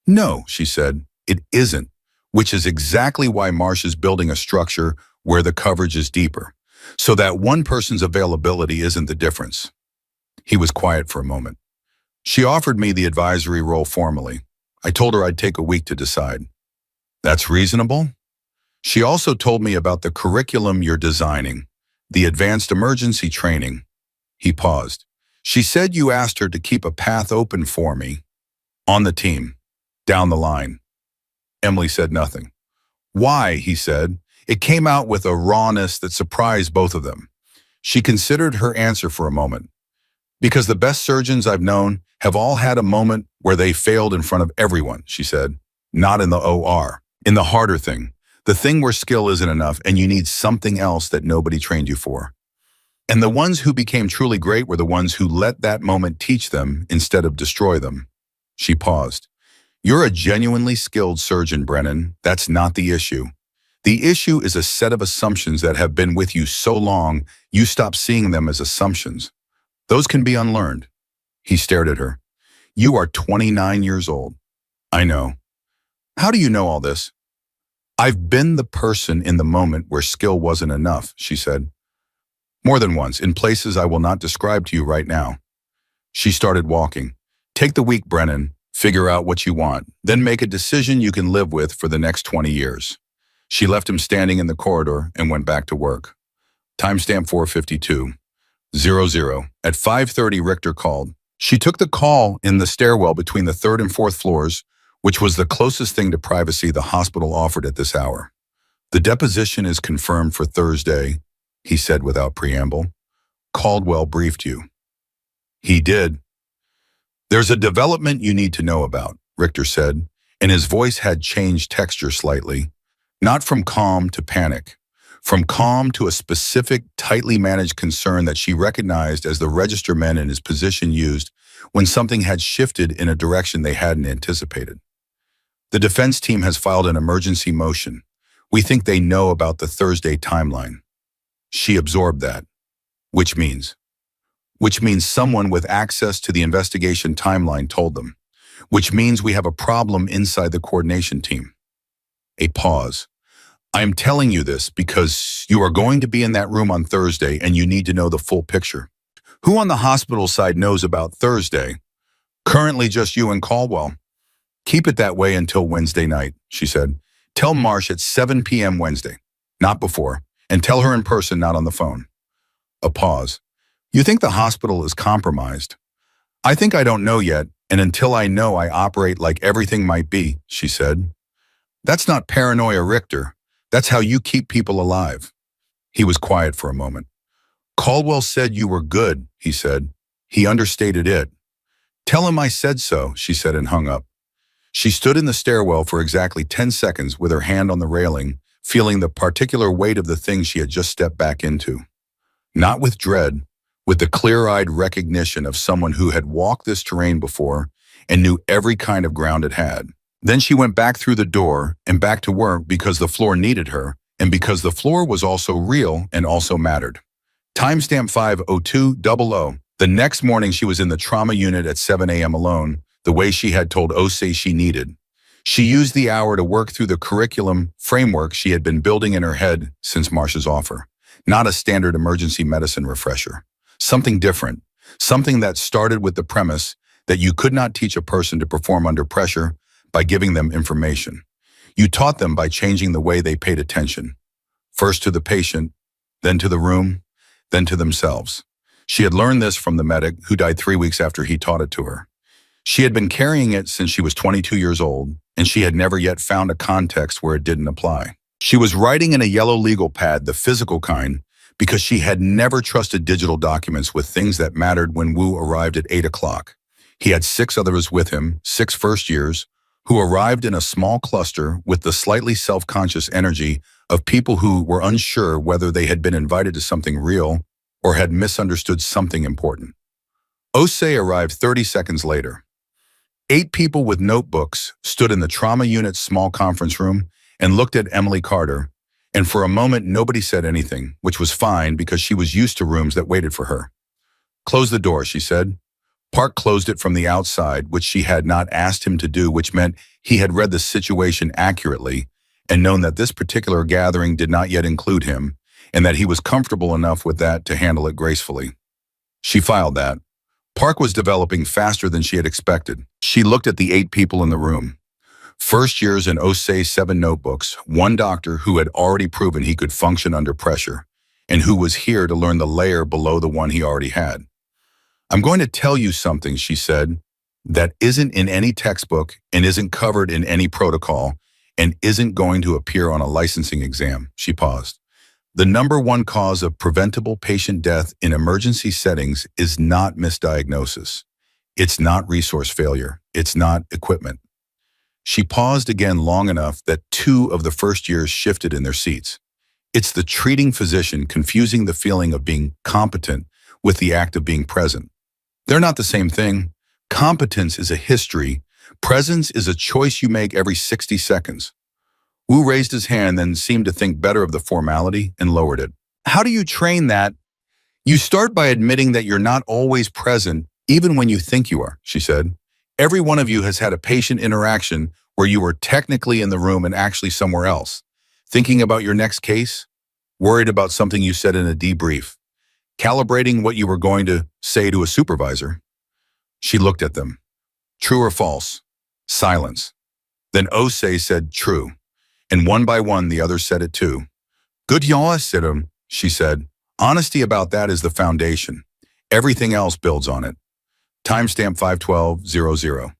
"No," she said, "it isn't, which is exactly why Marsh is building a structure where the coverage is deeper, so that one person's availability isn't the difference." He was quiet for a moment. "She offered me the advisory role formally. I told her I'd take a week to decide." "That's reasonable?" "She also told me about the curriculum you're designing, the advanced emergency training." He paused. "She said you asked her to keep a path open for me on the team, down the line." Emily said nothing. "Why?" he said. It came out with a rawness that surprised both of them. She considered her answer for a moment. "Because the best surgeons I've known have all had a moment where they failed in front of everyone," she said. "Not in the OR, in the harder thing. The thing where skill isn't enough and you need something else that nobody trained you for. And the ones who became truly great were the ones who let that moment teach them instead of destroy them." She paused. "You're a genuinely skilled surgeon, Brennan. That's not the issue. The issue is a set of assumptions that have been with you so long, you stop seeing them as assumptions. Those can be unlearned." He stared at her. "You are 29 years old." "I know." "How do you know all this?" "I've been the person in the moment where skill wasn't enough," she said. "More than once, in places I will not describe to you right now." She started walking. "Take the week, Brennan. Figure out what you want. Then make a decision you can live with for the next 20 years. She left him standing in the corridor and went back to work. Timestamp 452:00. At 5:30, Richter called. She took the call in the stairwell between the third and fourth floors, which was the closest thing to privacy the hospital offered at this hour. "The deposition is confirmed for Thursday," he said without preamble. "Caldwell briefed you." He did. "There's a development you need to know about," Richter said, and his voice had changed texture slightly. Not from calm to panic. From calm to a specific, tightly managed concern that she recognized as the register men in his position used when something had shifted in a direction they hadn't anticipated. "The defense team has filed an emergency motion. We think they know about the Thursday timeline." She absorbed that. Which means someone with access to the investigation timeline told them. Which means we have a problem inside the coordination team. A pause. "I am telling you this because you are going to be in that room on Thursday and you need to know the full picture. Who on the hospital side knows about Thursday?" "Currently just you and Caldwell." "Keep it that way until Wednesday night," she said. "Tell Marsh at 7 p.m. Wednesday, not before, and tell her in person, not on the phone." A pause. "You think the hospital is compromised?" "I think I don't know yet, and until I know I operate like everything might be," she said. "That's not paranoia, Richter. That's how you keep people alive." He was quiet for a moment. "Caldwell said you were good," he said. He understated it. "Tell him I said so," she said and hung up. She stood in the stairwell for exactly 10 seconds with her hand on the railing, feeling the particular weight of the thing she had just stepped back into. Not with dread, with the clear-eyed recognition of someone who had walked this terrain before and knew every kind of ground it had. Then she went back through the door and back to work because the floor needed her and because the floor was also real and also mattered. Timestamp 5:02:00. The next morning she was in the trauma unit at 7 a.m. alone, the way she had told Osei she needed. She used the hour to work through the curriculum framework she had been building in her head since Marsh's offer. Not a standard emergency medicine refresher. Something different. Something that started with the premise that you could not teach a person to perform under pressure by giving them information. You taught them by changing the way they paid attention. First to the patient, then to the room, then to themselves. She had learned this from the medic who died 3 weeks after he taught it to her. She had been carrying it since she was 22 years old, and she had never yet found a context where it didn't apply. She was writing in a yellow legal pad, the physical kind, because she had never trusted digital documents with things that mattered when Wu arrived at 8 o'clock. He had 6 others with him, 6 first years, who arrived in a small cluster with the slightly self-conscious energy of people who were unsure whether they had been invited to something real or had misunderstood something important. Osei arrived 30 seconds later. 8 people with notebooks stood in the trauma unit's small conference room and looked at Emily Carter, and for a moment nobody said anything, which was fine because she was used to rooms that waited for her. "Close the door," she said. Park closed it from the outside, which she had not asked him to do, which meant he had read the situation accurately and known that this particular gathering did not yet include him, and that he was comfortable enough with that to handle it gracefully. She filed that. Park was developing faster than she had expected. She looked at the 8 people in the room. First years in Osei's 7 notebooks, 1 doctor who had already proven he could function under pressure, and who was here to learn the layer below the one he already had. "I'm going to tell you something," she said, "that isn't in any textbook and isn't covered in any protocol and isn't going to appear on a licensing exam." She paused. "The number 1 cause of preventable patient death in emergency settings is not misdiagnosis. It's not resource failure. It's not equipment." She paused again long enough that 2 of the first years shifted in their seats. It's the treating physician confusing the feeling of being competent with the act of being present. They're not the same thing. Competence is a history. Presence is a choice you make every 60 seconds. Wu raised his hand, then seemed to think better of the formality and lowered it. "How do you train that?" "You start by admitting that you're not always present, even when you think you are," she said. "Every one of you has had a patient interaction where you were technically in the room and actually somewhere else, thinking about your next case, worried about something you said in a debrief, calibrating what you were going to say to a supervisor." She looked at them. "True or false?" Silence. Then Osei said true, and one by one the others said it too. "Good yaw, Sidum," she said. "Honesty about that is the foundation. Everything else builds on it." Timestamp 512:00.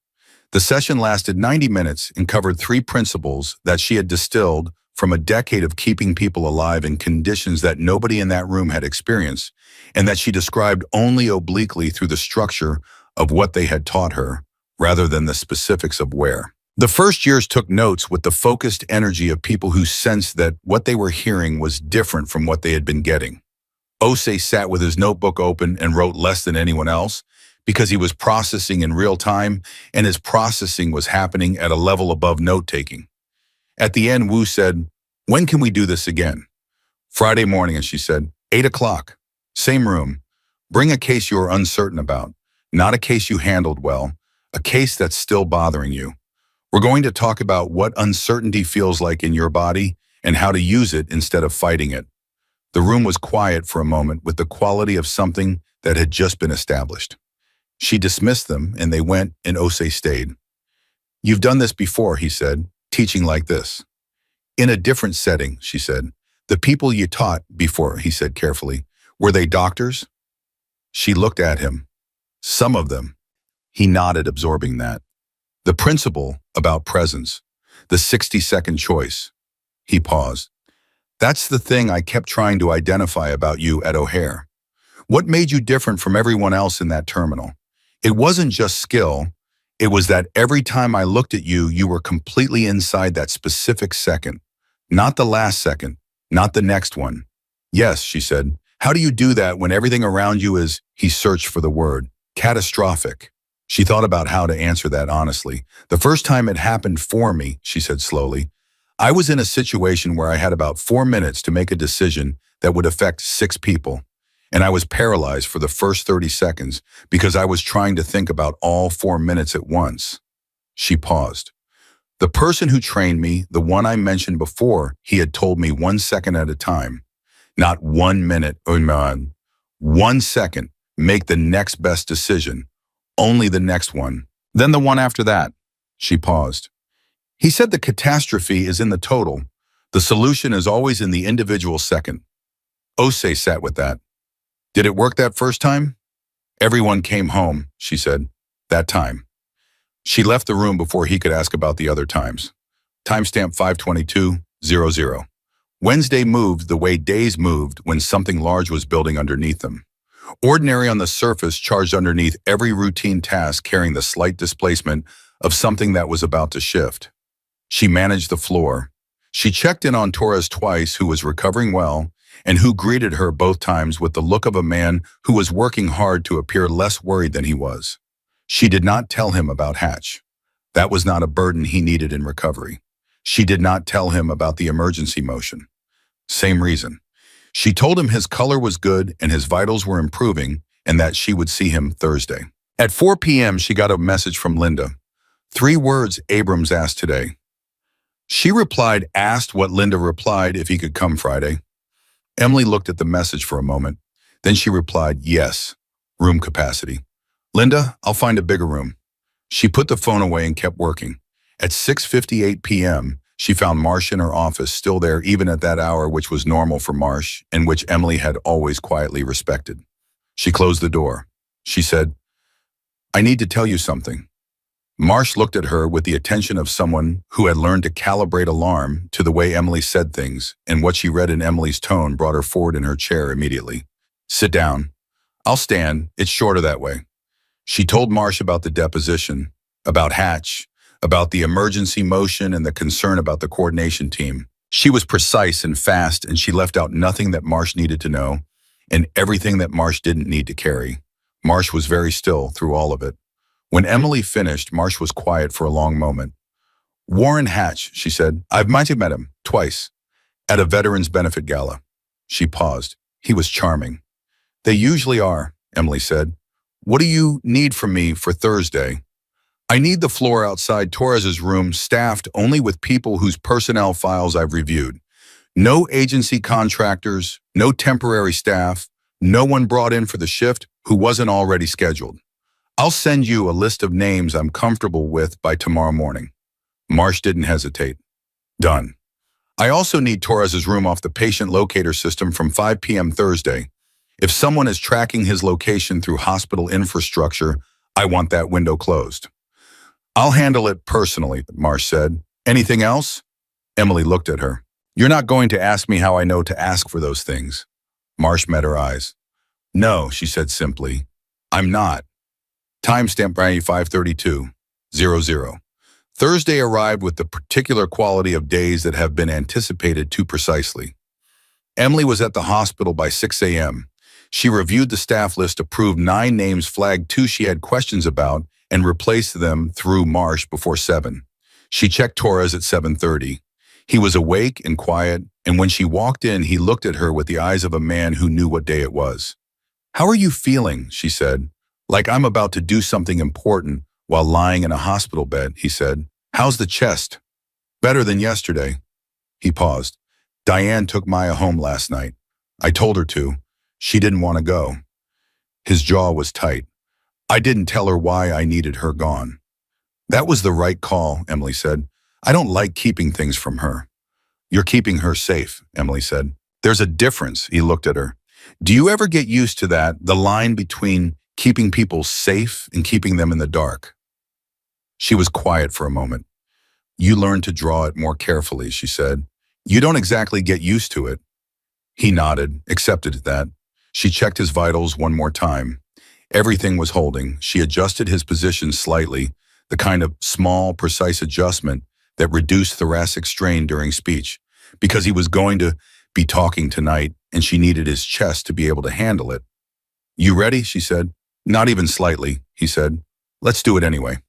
The session lasted 90 minutes and covered 3 principles that she had distilled from a decade of keeping people alive in conditions that nobody in that room had experienced, and that she described only obliquely through the structure of what they had taught her, rather than the specifics of where. The first years took notes with the focused energy of people who sensed that what they were hearing was different from what they had been getting. Osei sat with his notebook open and wrote less than anyone else, because he was processing in real time, and his processing was happening at a level above note-taking. At the end, Wu said, "When can we do this again?" "Friday morning," and she said, 8 o'clock. Same room. Bring a case you are uncertain about, not a case you handled well, a case that's still bothering you. We're going to talk about what uncertainty feels like in your body and how to use it instead of fighting it." The room was quiet for a moment with the quality of something that had just been established. She dismissed them, and they went, and Osei stayed. "You've done this before," he said, "teaching like this." "In a different setting," she said. "The people you taught before," he said carefully, "were they doctors?" She looked at him. "Some of them." He nodded, absorbing that. "The principle about presence, the 60-second choice." He paused. "That's the thing I kept trying to identify about you at O'Hare. What made you different from everyone else in that terminal? It wasn't just skill. It was that every time I looked at you, you were completely inside that specific second. Not the last second, not the next one." "Yes," she said. "How do you do that when everything around you is," he searched for the word, "catastrophic?" She thought about how to answer that honestly. "The first time it happened for me," she said slowly, "I was in a situation where I had about 4 minutes to make a decision that would affect 6 people. And I was paralyzed for the first 30 seconds because I was trying to think about all 4 minutes at once." She paused. "The person who trained me, the one I mentioned before, he had told me 1 second at a time. Not 1 minute, or 1 second, make the next best decision. Only the next one. Then the one after that." She paused. "He said the catastrophe is in the total. The solution is always in the individual second." Osei sat with that. Did it work that first time? Everyone came home, she said. That time. She left the room before he could ask about the other times. Timestamp 522:00. Wednesday moved the way days moved when something large was building underneath them. Ordinary on the surface charged underneath every routine task carrying the slight displacement of something that was about to shift. She managed the floor. She checked in on Torres twice, who was recovering well, and who greeted her both times with the look of a man who was working hard to appear less worried than he was. She did not tell him about Hatch. That was not a burden he needed in recovery. She did not tell him about the emergency motion. Same reason. She told him his color was good and his vitals were improving and that she would see him Thursday. At 4 p.m., she got a message from Linda. 3 words Abrams asked today. She replied, asked what Linda replied if he could come Friday. Emily looked at the message for a moment. Then she replied, yes, room capacity. Linda, I'll find a bigger room. She put the phone away and kept working. At 6:58 p.m., she found Marsh in her office, still there even at that hour, which was normal for Marsh and which Emily had always quietly respected. She closed the door. She said, I need to tell you something. Marsh looked at her with the attention of someone who had learned to calibrate alarm to the way Emily said things, and what she read in Emily's tone brought her forward in her chair immediately. Sit down. I'll stand. It's shorter that way. She told Marsh about the deposition, about Hatch, about the emergency motion and the concern about the coordination team. She was precise and fast, and she left out nothing that Marsh needed to know and everything that Marsh didn't need to carry. Marsh was very still through all of it. When Emily finished, Marsh was quiet for a long moment. Warren Hatch, she said. I've met him twice at a Veterans Benefit Gala. She paused. He was charming. They usually are, Emily said. What do you need from me for Thursday? I need the floor outside Torres's room staffed only with people whose personnel files I've reviewed. No agency contractors, no temporary staff, no one brought in for the shift who wasn't already scheduled. I'll send you a list of names I'm comfortable with by tomorrow morning. Marsh didn't hesitate. Done. I also need Torres's room off the patient locator system from 5 p.m. Thursday. If someone is tracking his location through hospital infrastructure, I want that window closed. I'll handle it personally, Marsh said. Anything else? Emily looked at her. You're not going to ask me how I know to ask for those things. Marsh met her eyes. No, she said simply. I'm not. Timestamp 532:00. Thursday arrived with the particular quality of days that have been anticipated too precisely. Emily was at the hospital by 6 a.m. She reviewed the staff list, approved 9 names, flagged 2 she had questions about, and replaced them through Marsh before 7. She checked Torres at 7:30. He was awake and quiet, and when she walked in, he looked at her with the eyes of a man who knew what day it was. How are you feeling? She said. Like I'm about to do something important while lying in a hospital bed, he said. How's the chest? Better than yesterday. He paused. Diane took Maya home last night. I told her to. She didn't want to go. His jaw was tight. I didn't tell her why I needed her gone. That was the right call, Emily said. I don't like keeping things from her. You're keeping her safe, Emily said. There's a difference, he looked at her. Do you ever get used to that, the line between keeping people safe and keeping them in the dark? She was quiet for a moment. You learn to draw it more carefully, she said. You don't exactly get used to it. He nodded, accepted that. She checked his vitals one more time. Everything was holding. She adjusted his position slightly, the kind of small, precise adjustment that reduced thoracic strain during speech, because he was going to be talking tonight and she needed his chest to be able to handle it. You ready? She said. Not even slightly, he said. Let's do it anyway.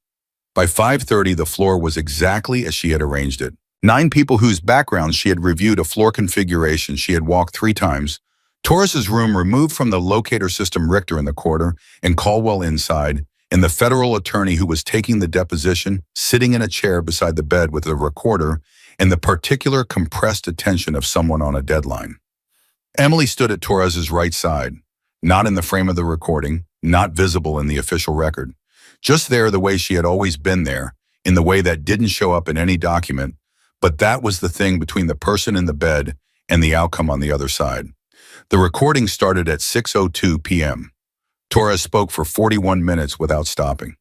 By 5:30, the floor was exactly as she had arranged it. 9 people whose backgrounds she had reviewed, a floor configuration she had walked 3 times. Torres's room removed from the locator system, Richter in the corner, and Caldwell inside, and the federal attorney who was taking the deposition sitting in a chair beside the bed with a recorder and the particular compressed attention of someone on a deadline. Emily stood at Torres's right side, not in the frame of the recording, not visible in the official record. Just there the way she had always been there, in the way that didn't show up in any document, but that was the thing between the person in the bed and the outcome on the other side. The recording started at 6:02 p.m. Torres spoke for 41 minutes without stopping.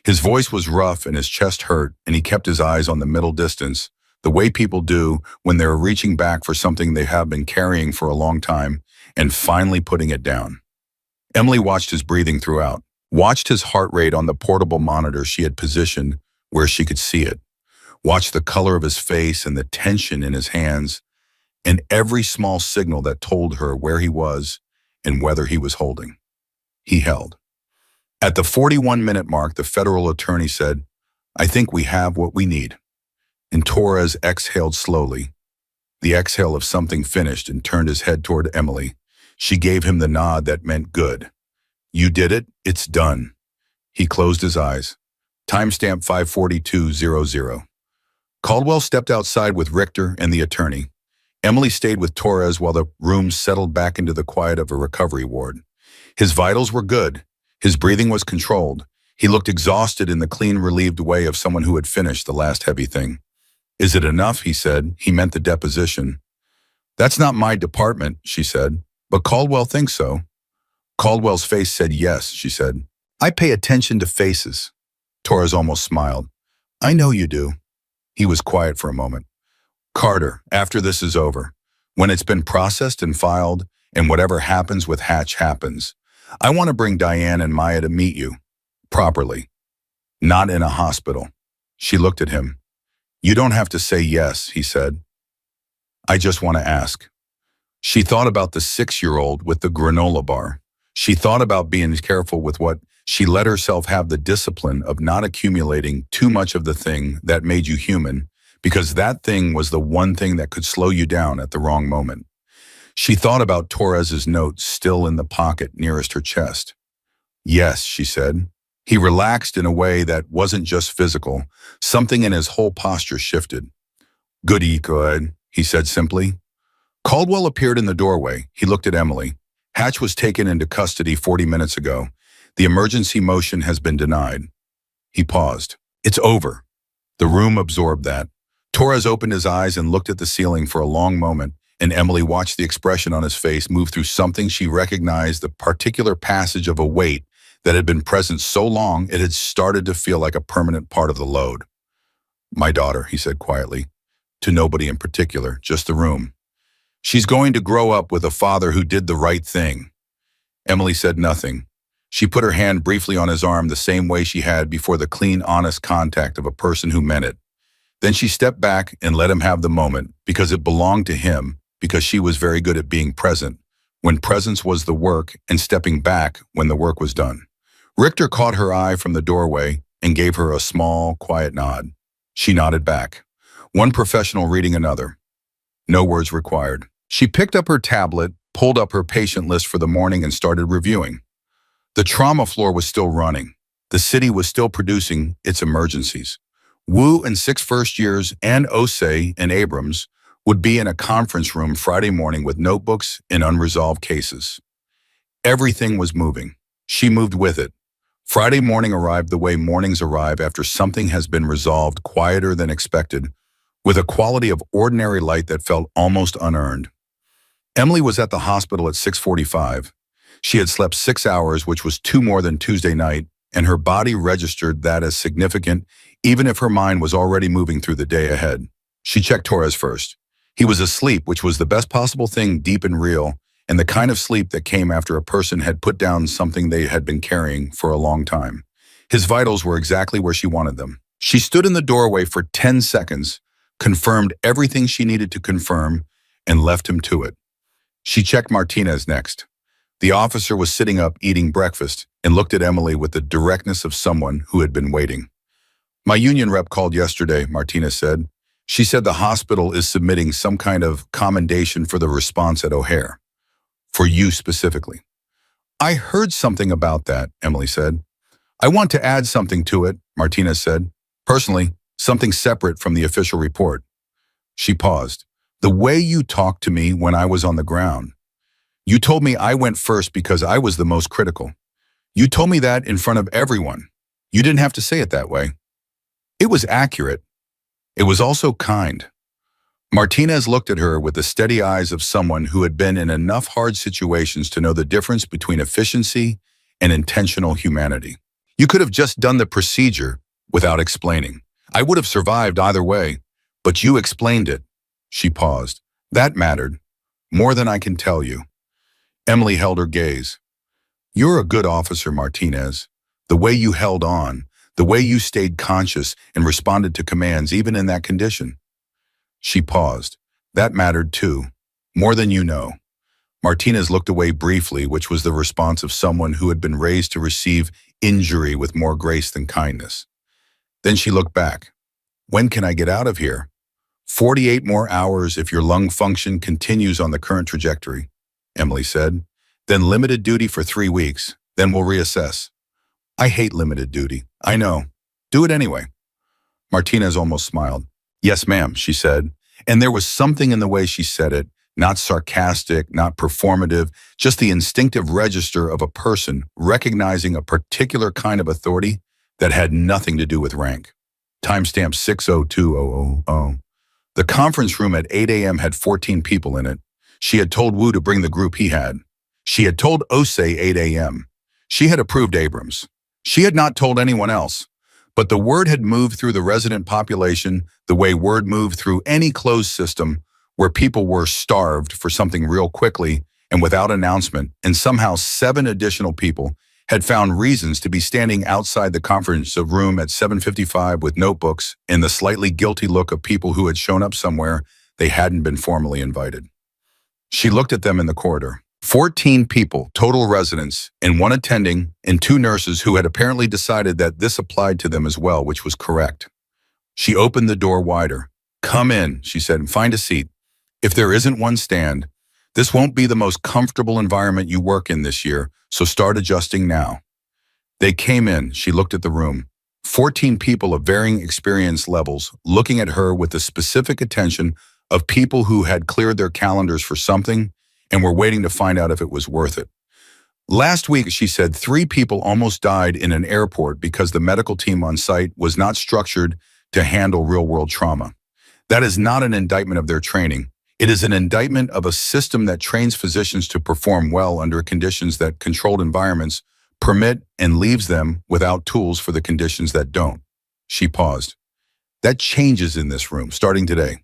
His voice was rough and his chest hurt, and he kept his eyes on the middle distance, the way people do when they're reaching back for something they have been carrying for a long time and finally putting it down. Emily watched his breathing throughout, watched his heart rate on the portable monitor she had positioned where she could see it, watched the color of his face and the tension in his hands, and every small signal that told her where he was and whether he was holding. He held. At the 41-minute mark, the federal attorney said, "I think we have what we need." And Torres exhaled slowly, the exhale of something finished, and turned his head toward Emily. She gave him the nod that meant good. "You did it. It's done." He closed his eyes. Timestamp 5:42:00. Caldwell stepped outside with Richter and the attorney. Emily stayed with Torres while the room settled back into the quiet of a recovery ward. His vitals were good. His breathing was controlled. He looked exhausted in the clean, relieved way of someone who had finished the last heavy thing. "Is it enough?" he said. He meant the deposition. "That's not my department," she said, "but Caldwell thinks so." Caldwell's face said yes, she said. "I pay attention to faces." Torres almost smiled. "I know you do." He was quiet for a moment. "Carter, after this is over, when it's been processed and filed, and whatever happens with Hatch happens, I want to bring Diane and Maya to meet you. Properly. Not in a hospital." She looked at him. "You don't have to say yes," he said. "I just want to ask." She thought about the 6-year-old with the granola bar. She thought about being careful with what she let herself have, the discipline of not accumulating too much of the thing that made you human, because that thing was the one thing that could slow you down at the wrong moment. She thought about Torres's note still in the pocket nearest her chest. "Yes," she said. He relaxed in a way that wasn't just physical. Something in his whole posture shifted. Good," he said simply. Caldwell appeared in the doorway. He looked at Emily. "Hatch was taken into custody 40 minutes ago. The emergency motion has been denied." He paused. "It's over." The room absorbed that. Torres opened his eyes and looked at the ceiling for a long moment, and Emily watched the expression on his face move through something she recognized, the particular passage of a weight that had been present so long it had started to feel like a permanent part of the load. "My daughter," he said quietly, to nobody in particular, just the room. "She's going to grow up with a father who did the right thing." Emily said nothing. She put her hand briefly on his arm the same way she had before, the clean, honest contact of a person who meant it. Then she stepped back and let him have the moment, because it belonged to him, because she was very good at being present, when presence was the work, and stepping back when the work was done. Richter caught her eye from the doorway and gave her a small, quiet nod. She nodded back. One professional reading another. No words required. She picked up her tablet, pulled up her patient list for the morning, and started reviewing. The trauma floor was still running. The city was still producing its emergencies. Wu and 6 first years and Osei and Abrams would be in a conference room Friday morning with notebooks and unresolved cases. Everything was moving. She moved with it. Friday morning arrived the way mornings arrive after something has been resolved, quieter than expected, with a quality of ordinary light that felt almost unearned. Emily was at the hospital at 6:45. She had slept 6 hours, which was 2 more than Tuesday night, and her body registered that as significant, even if her mind was already moving through the day ahead. She checked Torres first. He was asleep, which was the best possible thing, deep and real, and the kind of sleep that came after a person had put down something they had been carrying for a long time. His vitals were exactly where she wanted them. She stood in the doorway for 10 seconds, confirmed everything she needed to confirm, and left him to it. She checked Martinez next. The officer was sitting up eating breakfast and looked at Emily with the directness of someone who had been waiting. "My union rep called yesterday," Martinez said. "She said the hospital is submitting some kind of commendation for the response at O'Hare. For you specifically." "I heard something about that," Emily said. "I want to add something to it," Martinez said. "Personally, something separate from the official report." She paused. "The way you talked to me when I was on the ground. You told me I went first because I was the most critical. You told me that in front of everyone. You didn't have to say it that way. It was accurate. It was also kind." Martinez looked at her with the steady eyes of someone who had been in enough hard situations to know the difference between efficiency and intentional humanity. You could have just done the procedure without explaining. I would have survived either way, but you explained it. She paused. That mattered. More than I can tell you. Emily held her gaze. You're a good officer, Martinez. The way you held on, the way you stayed conscious and responded to commands even in that condition. She paused. That mattered too. More than you know. Martinez looked away briefly, which was the response of someone who had been raised to receive injury with more grace than kindness. Then she looked back. When can I get out of here? 48 more hours if your lung function continues on the current trajectory, Emily said. Then limited duty for 3 weeks. Then we'll reassess. I hate limited duty. I know. Do it anyway. Martinez almost smiled. Yes, ma'am, she said. And there was something in the way she said it, not sarcastic, not performative, just the instinctive register of a person recognizing a particular kind of authority that had nothing to do with rank. Timestamp 602000. The conference room at 8 a.m. had 14 people in it. She had told Wu to bring the group he had. She had told Osei 8 a.m. She had approved Abrams. She had not told anyone else. But the word had moved through the resident population the way word moved through any closed system where people were starved for something real quickly and without announcement, and somehow 7 additional people had found reasons to be standing outside the conference room at 7:55 with notebooks and the slightly guilty look of people who had shown up somewhere they hadn't been formally invited. She looked at them in the corridor. 14 people, total residents, and 1 attending, and 2 nurses who had apparently decided that this applied to them as well, which was correct. She opened the door wider. Come in, she said, and find a seat. If there isn't one, stand. This won't be the most comfortable environment you work in this year, so start adjusting now. They came in. She looked at the room. 14 people of varying experience levels, looking at her with the specific attention of people who had cleared their calendars for something and were waiting to find out if it was worth it. Last week, she said 3 people almost died in an airport because the medical team on site was not structured to handle real-world trauma. That is not an indictment of their training. It is an indictment of a system that trains physicians to perform well under conditions that controlled environments permit and leaves them without tools for the conditions that don't. She paused. That changes in this room, starting today.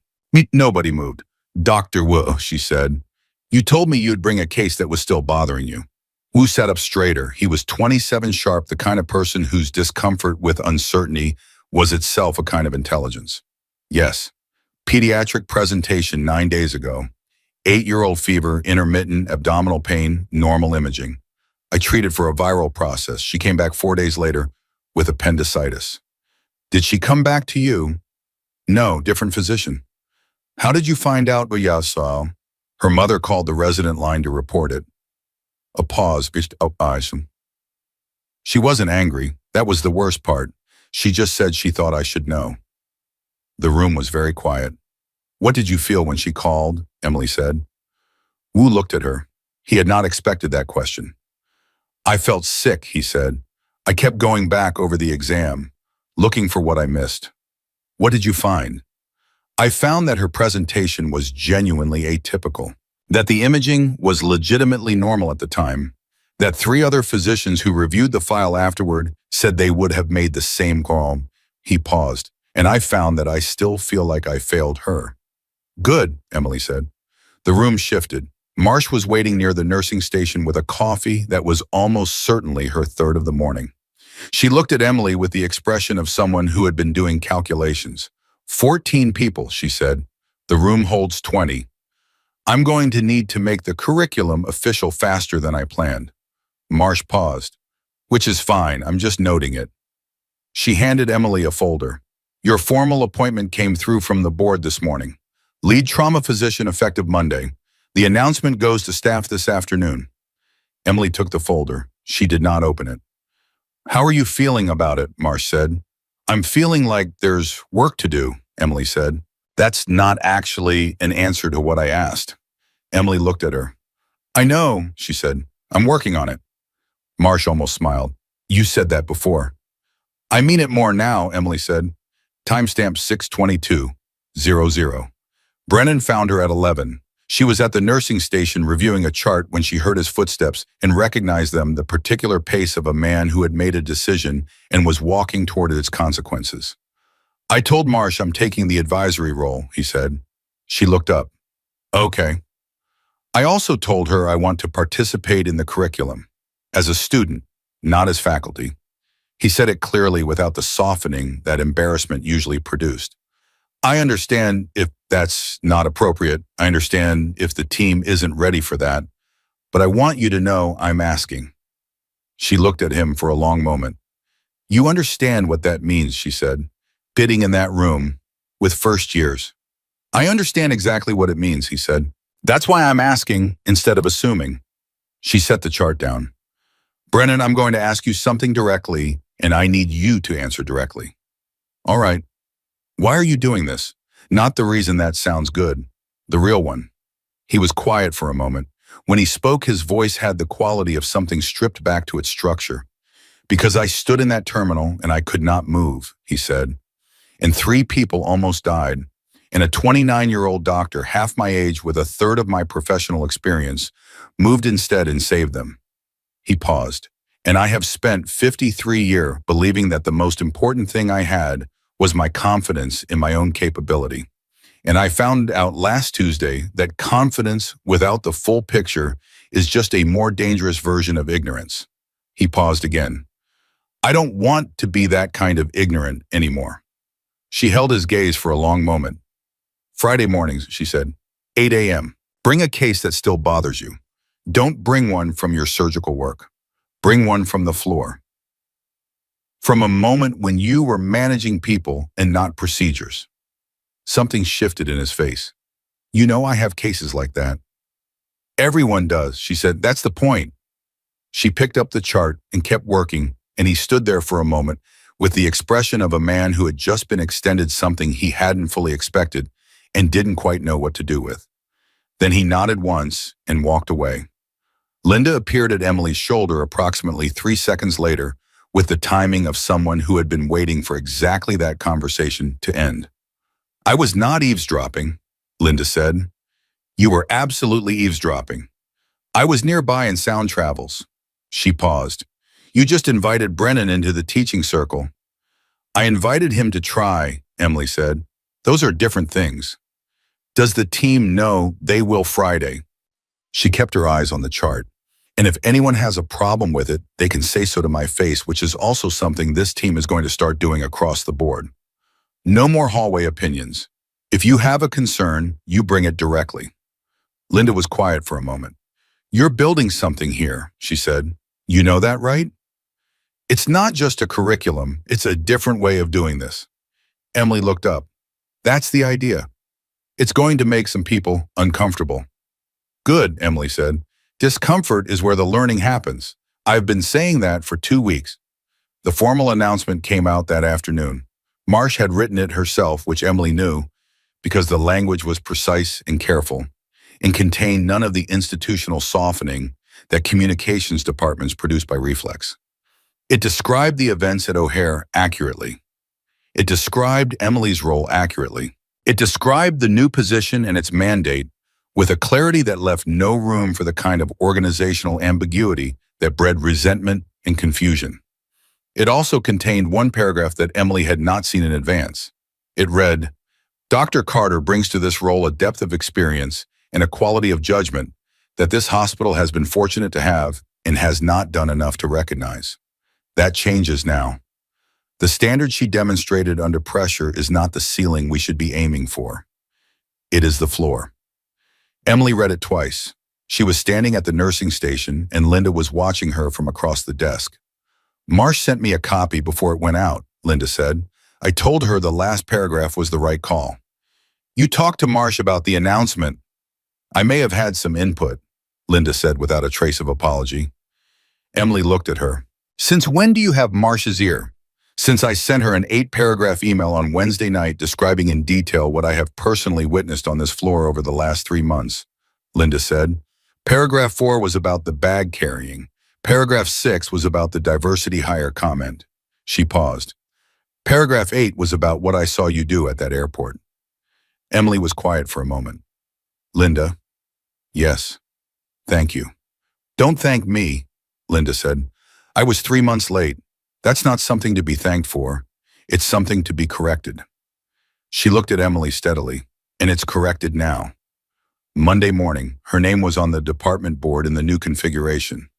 Nobody moved. Dr. Wu, she said. You told me you'd bring a case that was still bothering you. Wu sat up straighter. He was 27 sharp, the kind of person whose discomfort with uncertainty was itself a kind of intelligence. Yes. Pediatric presentation 9 days ago. 8-year-old fever, intermittent abdominal pain, normal imaging. I treated for a viral process. She came back 4 days later with appendicitis. Did she come back to you? No, different physician. How did you find out? Her mother called the resident line to report it. A pause. She wasn't angry. That was the worst part. She just said she thought I should know. The room was very quiet. What did you feel when she called? Emily said. Wu looked at her. He had not expected that question. I felt sick, he said. I kept going back over the exam, looking for what I missed. What did you find? I found that her presentation was genuinely atypical, that the imaging was legitimately normal at the time, that 3 other physicians who reviewed the file afterward said they would have made the same call. He paused, and I found that I still feel like I failed her. Good, Emily said. The room shifted. Marsh was waiting near the nursing station with a coffee that was almost certainly her 3rd of the morning. She looked at Emily with the expression of someone who had been doing calculations. 14 people, she said. The room holds 20. I'm going to need to make the curriculum official faster than I planned. Marsh paused. Which is fine, I'm just noting it. She handed Emily a folder. Your formal appointment came through from the board this morning. Lead trauma physician effective Monday. The announcement goes to staff this afternoon. Emily took the folder. She did not open it. How are you feeling about it? Marsh said. I'm feeling like there's work to do, Emily said. That's not actually an answer to what I asked. Emily looked at her. I know, she said. I'm working on it. Marsh almost smiled. You said that before. I mean it more now, Emily said. Timestamp 6:22:00. Brennan found her at 11. She was at the nursing station reviewing a chart when she heard his footsteps and recognized them, the particular pace of a man who had made a decision and was walking toward its consequences. "I told Marsh I'm taking the advisory role," he said. She looked up. "Okay." "I also told her I want to participate in the curriculum. As a student, not as faculty." He said it clearly without the softening that embarrassment usually produced. "I understand if that's not appropriate. I understand if the team isn't ready for that. But I want you to know I'm asking." She looked at him for a long moment. "You understand what that means," she said. "Bidding in that room with first years." "I understand exactly what it means," he said. "That's why I'm asking instead of assuming." She set the chart down. "Brennan, I'm going to ask you something directly, and I need you to answer directly." "All right. Why are you doing this?" "Not the reason that sounds good. The real one." He was quiet for a moment. When he spoke, his voice had the quality of something stripped back to its structure. "Because I stood in that terminal and I could not move," he said. "And 3 people almost died. And a 29-year-old doctor, half my age with a third of my professional experience, moved instead and saved them." He paused. "And I have spent 53 years believing that the most important thing I had was my confidence in my own capability. And I found out last Tuesday that confidence without the full picture is just a more dangerous version of ignorance." He paused again. "I don't want to be that kind of ignorant anymore." She held his gaze for a long moment. "Friday mornings," she said, 8 a.m. Bring a case that still bothers you. Don't bring one from your surgical work. Bring one from the floor. From a moment when you were managing people and not procedures." Something shifted in his face. "You know I have cases like that." "Everyone does," she said. "That's the point." She picked up the chart and kept working, and he stood there for a moment with the expression of a man who had just been extended something he hadn't fully expected and didn't quite know what to do with. Then he nodded once and walked away. Linda appeared at Emily's shoulder approximately 3 seconds later with the timing of someone who had been waiting for exactly that conversation to end. "I was not eavesdropping," Linda said. "You were absolutely eavesdropping. I was nearby in sound travels." She paused. "You just invited Brennan into the teaching circle." "I invited him to try," Emily said. "Those are different things." "Does the team know they will Friday?" She kept her eyes on the chart. "And if anyone has a problem with it, they can say so to my face, which is also something this team is going to start doing across the board. No more hallway opinions. If you have a concern, you bring it directly." Linda was quiet for a moment. "You're building something here," she said. "You know that, right? It's not just a curriculum, it's a different way of doing this." Emily looked up. "That's the idea. It's going to make some people uncomfortable." "Good," Emily said. "Discomfort is where the learning happens. I've been saying that for 2 weeks." The formal announcement came out that afternoon. Marsh had written it herself, which Emily knew, because the language was precise and careful, and contained none of the institutional softening that communications departments produce by reflex. It described the events at O'Hare accurately. It described Emily's role accurately. It described the new position and its mandate with a clarity that left no room for the kind of organizational ambiguity that bred resentment and confusion. It also contained one paragraph that Emily had not seen in advance. It read, "Dr. Carter brings to this role a depth of experience and a quality of judgment that this hospital has been fortunate to have and has not done enough to recognize. That changes now. The standard she demonstrated under pressure is not the ceiling we should be aiming for. It is the floor." Emily read it twice. She was standing at the nursing station and Linda was watching her from across the desk. "Marsh sent me a copy before it went out," Linda said. "I told her the last paragraph was the right call." "You talked to Marsh about the announcement." "I may have had some input," Linda said without a trace of apology. Emily looked at her. "Since when do you have Marsh's ear?" "Since I sent her an 8-paragraph email on Wednesday night describing in detail what I have personally witnessed on this floor over the last 3 months, Linda said. Paragraph 4 was about the bag carrying. Paragraph 6 was about the diversity hire comment. She paused. Paragraph 8 was about what I saw you do at that airport. Emily was quiet for a moment. Linda, yes, thank you. Don't thank me, Linda said. I was 3 months late. That's not something to be thanked for. It's something to be corrected. She looked at Emily steadily, and it's corrected now. Monday morning, her name was on the department board in the new configuration.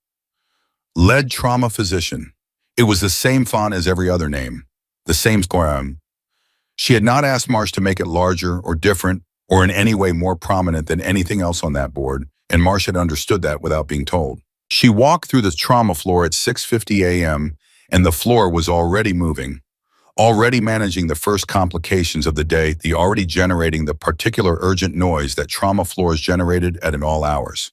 Lead trauma physician. It was the same font as every other name, the same square. She had not asked Marsh to make it larger or different or in any way more prominent than anything else on that board, and Marsh had understood that without being told. She walked through the trauma floor at 6:50 a.m., and the floor was already moving, already managing the first complications of the day, already generating the particular urgent noise that trauma floors generated at all hours.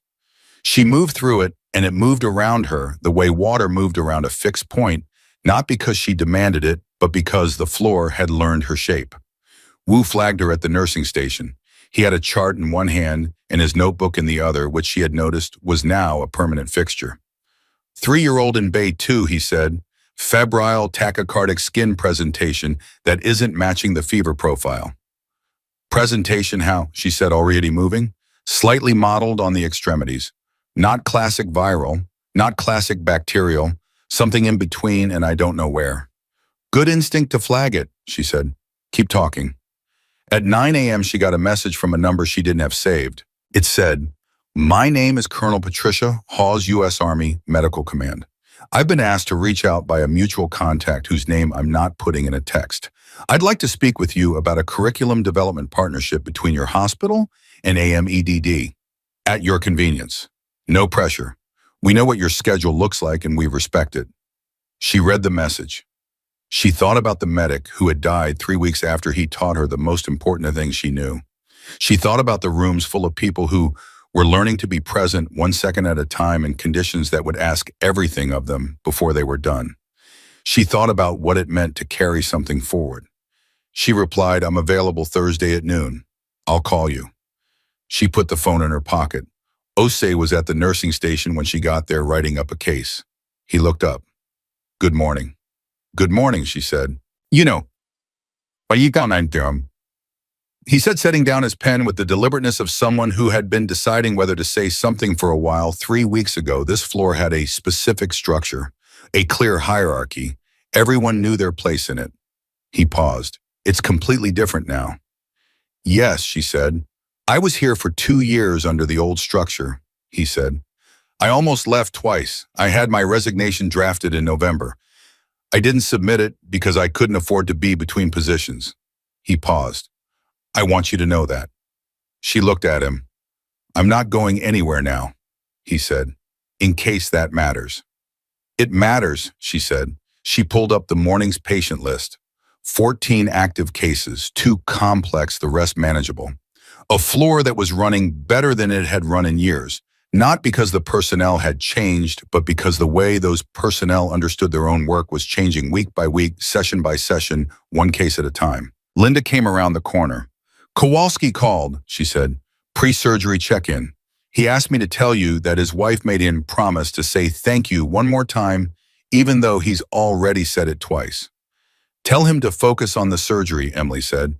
She moved through it, and it moved around her the way water moved around a fixed point, not because she demanded it, but because the floor had learned her shape. Wu flagged her at the nursing station. He had a chart in one hand and his notebook in the other, which she had noticed was now a permanent fixture. 3-year-old in Bay 2, he said, febrile tachycardic skin presentation that isn't matching the fever profile. Presentation how, she said, already moving, slightly mottled on the extremities. Not classic viral, not classic bacterial, something in between and I don't know where. Good instinct to flag it, she said. Keep talking. At 9 a.m. she got a message from a number she didn't have saved. It said, my name is Colonel Patricia Hawes, U.S. Army Medical Command. I've been asked to reach out by a mutual contact whose name I'm not putting in a text. I'd like to speak with you about a curriculum development partnership between your hospital and AMEDD. At your convenience. No pressure. We know what your schedule looks like and we respect it. She read the message. She thought about the medic who had died 3 weeks after he taught her the most important things she knew. She thought about the rooms full of people who were learning to be present 1 second at a time in conditions that would ask everything of them before they were done. She thought about what it meant to carry something forward. She replied, I'm available Thursday at noon. I'll call you. She put the phone in her pocket. Osei was at the nursing station when she got there writing up a case. He looked up. Good morning. Good morning, she said. You know, he said, setting down his pen with the deliberateness of someone who had been deciding whether to say something for a while. 3 weeks ago, this floor had a specific structure, a clear hierarchy. Everyone knew their place in it. He paused. It's completely different now. Yes, she said. I was here for 2 years under the old structure, he said. I almost left twice. I had my resignation drafted in November. I didn't submit it because I couldn't afford to be between positions. He paused. I want you to know that. She looked at him. I'm not going anywhere now, he said, in case that matters. It matters, she said. She pulled up the morning's patient list. 14 active cases, 2 complex, the rest manageable. A floor that was running better than it had run in years. Not because the personnel had changed, but because the way those personnel understood their own work was changing week by week, session by session, 1 case at a time. Linda came around the corner. Kowalski called, she said. Pre-surgery check-in. He asked me to tell you that his wife made him promise to say thank you 1 more time, even though he's already said it twice. Tell him to focus on the surgery, Emily said.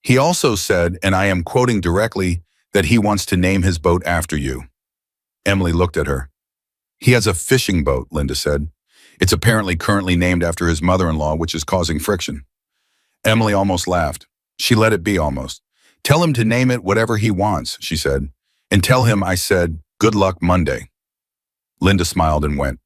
He also said, and I am quoting directly, that he wants to name his boat after you. Emily looked at her. He has a fishing boat, Linda said. It's apparently currently named after his mother-in-law, which is causing friction. Emily almost laughed. She let it be almost. Tell him to name it whatever he wants, she said. And tell him I said, good luck Monday. Linda smiled and went.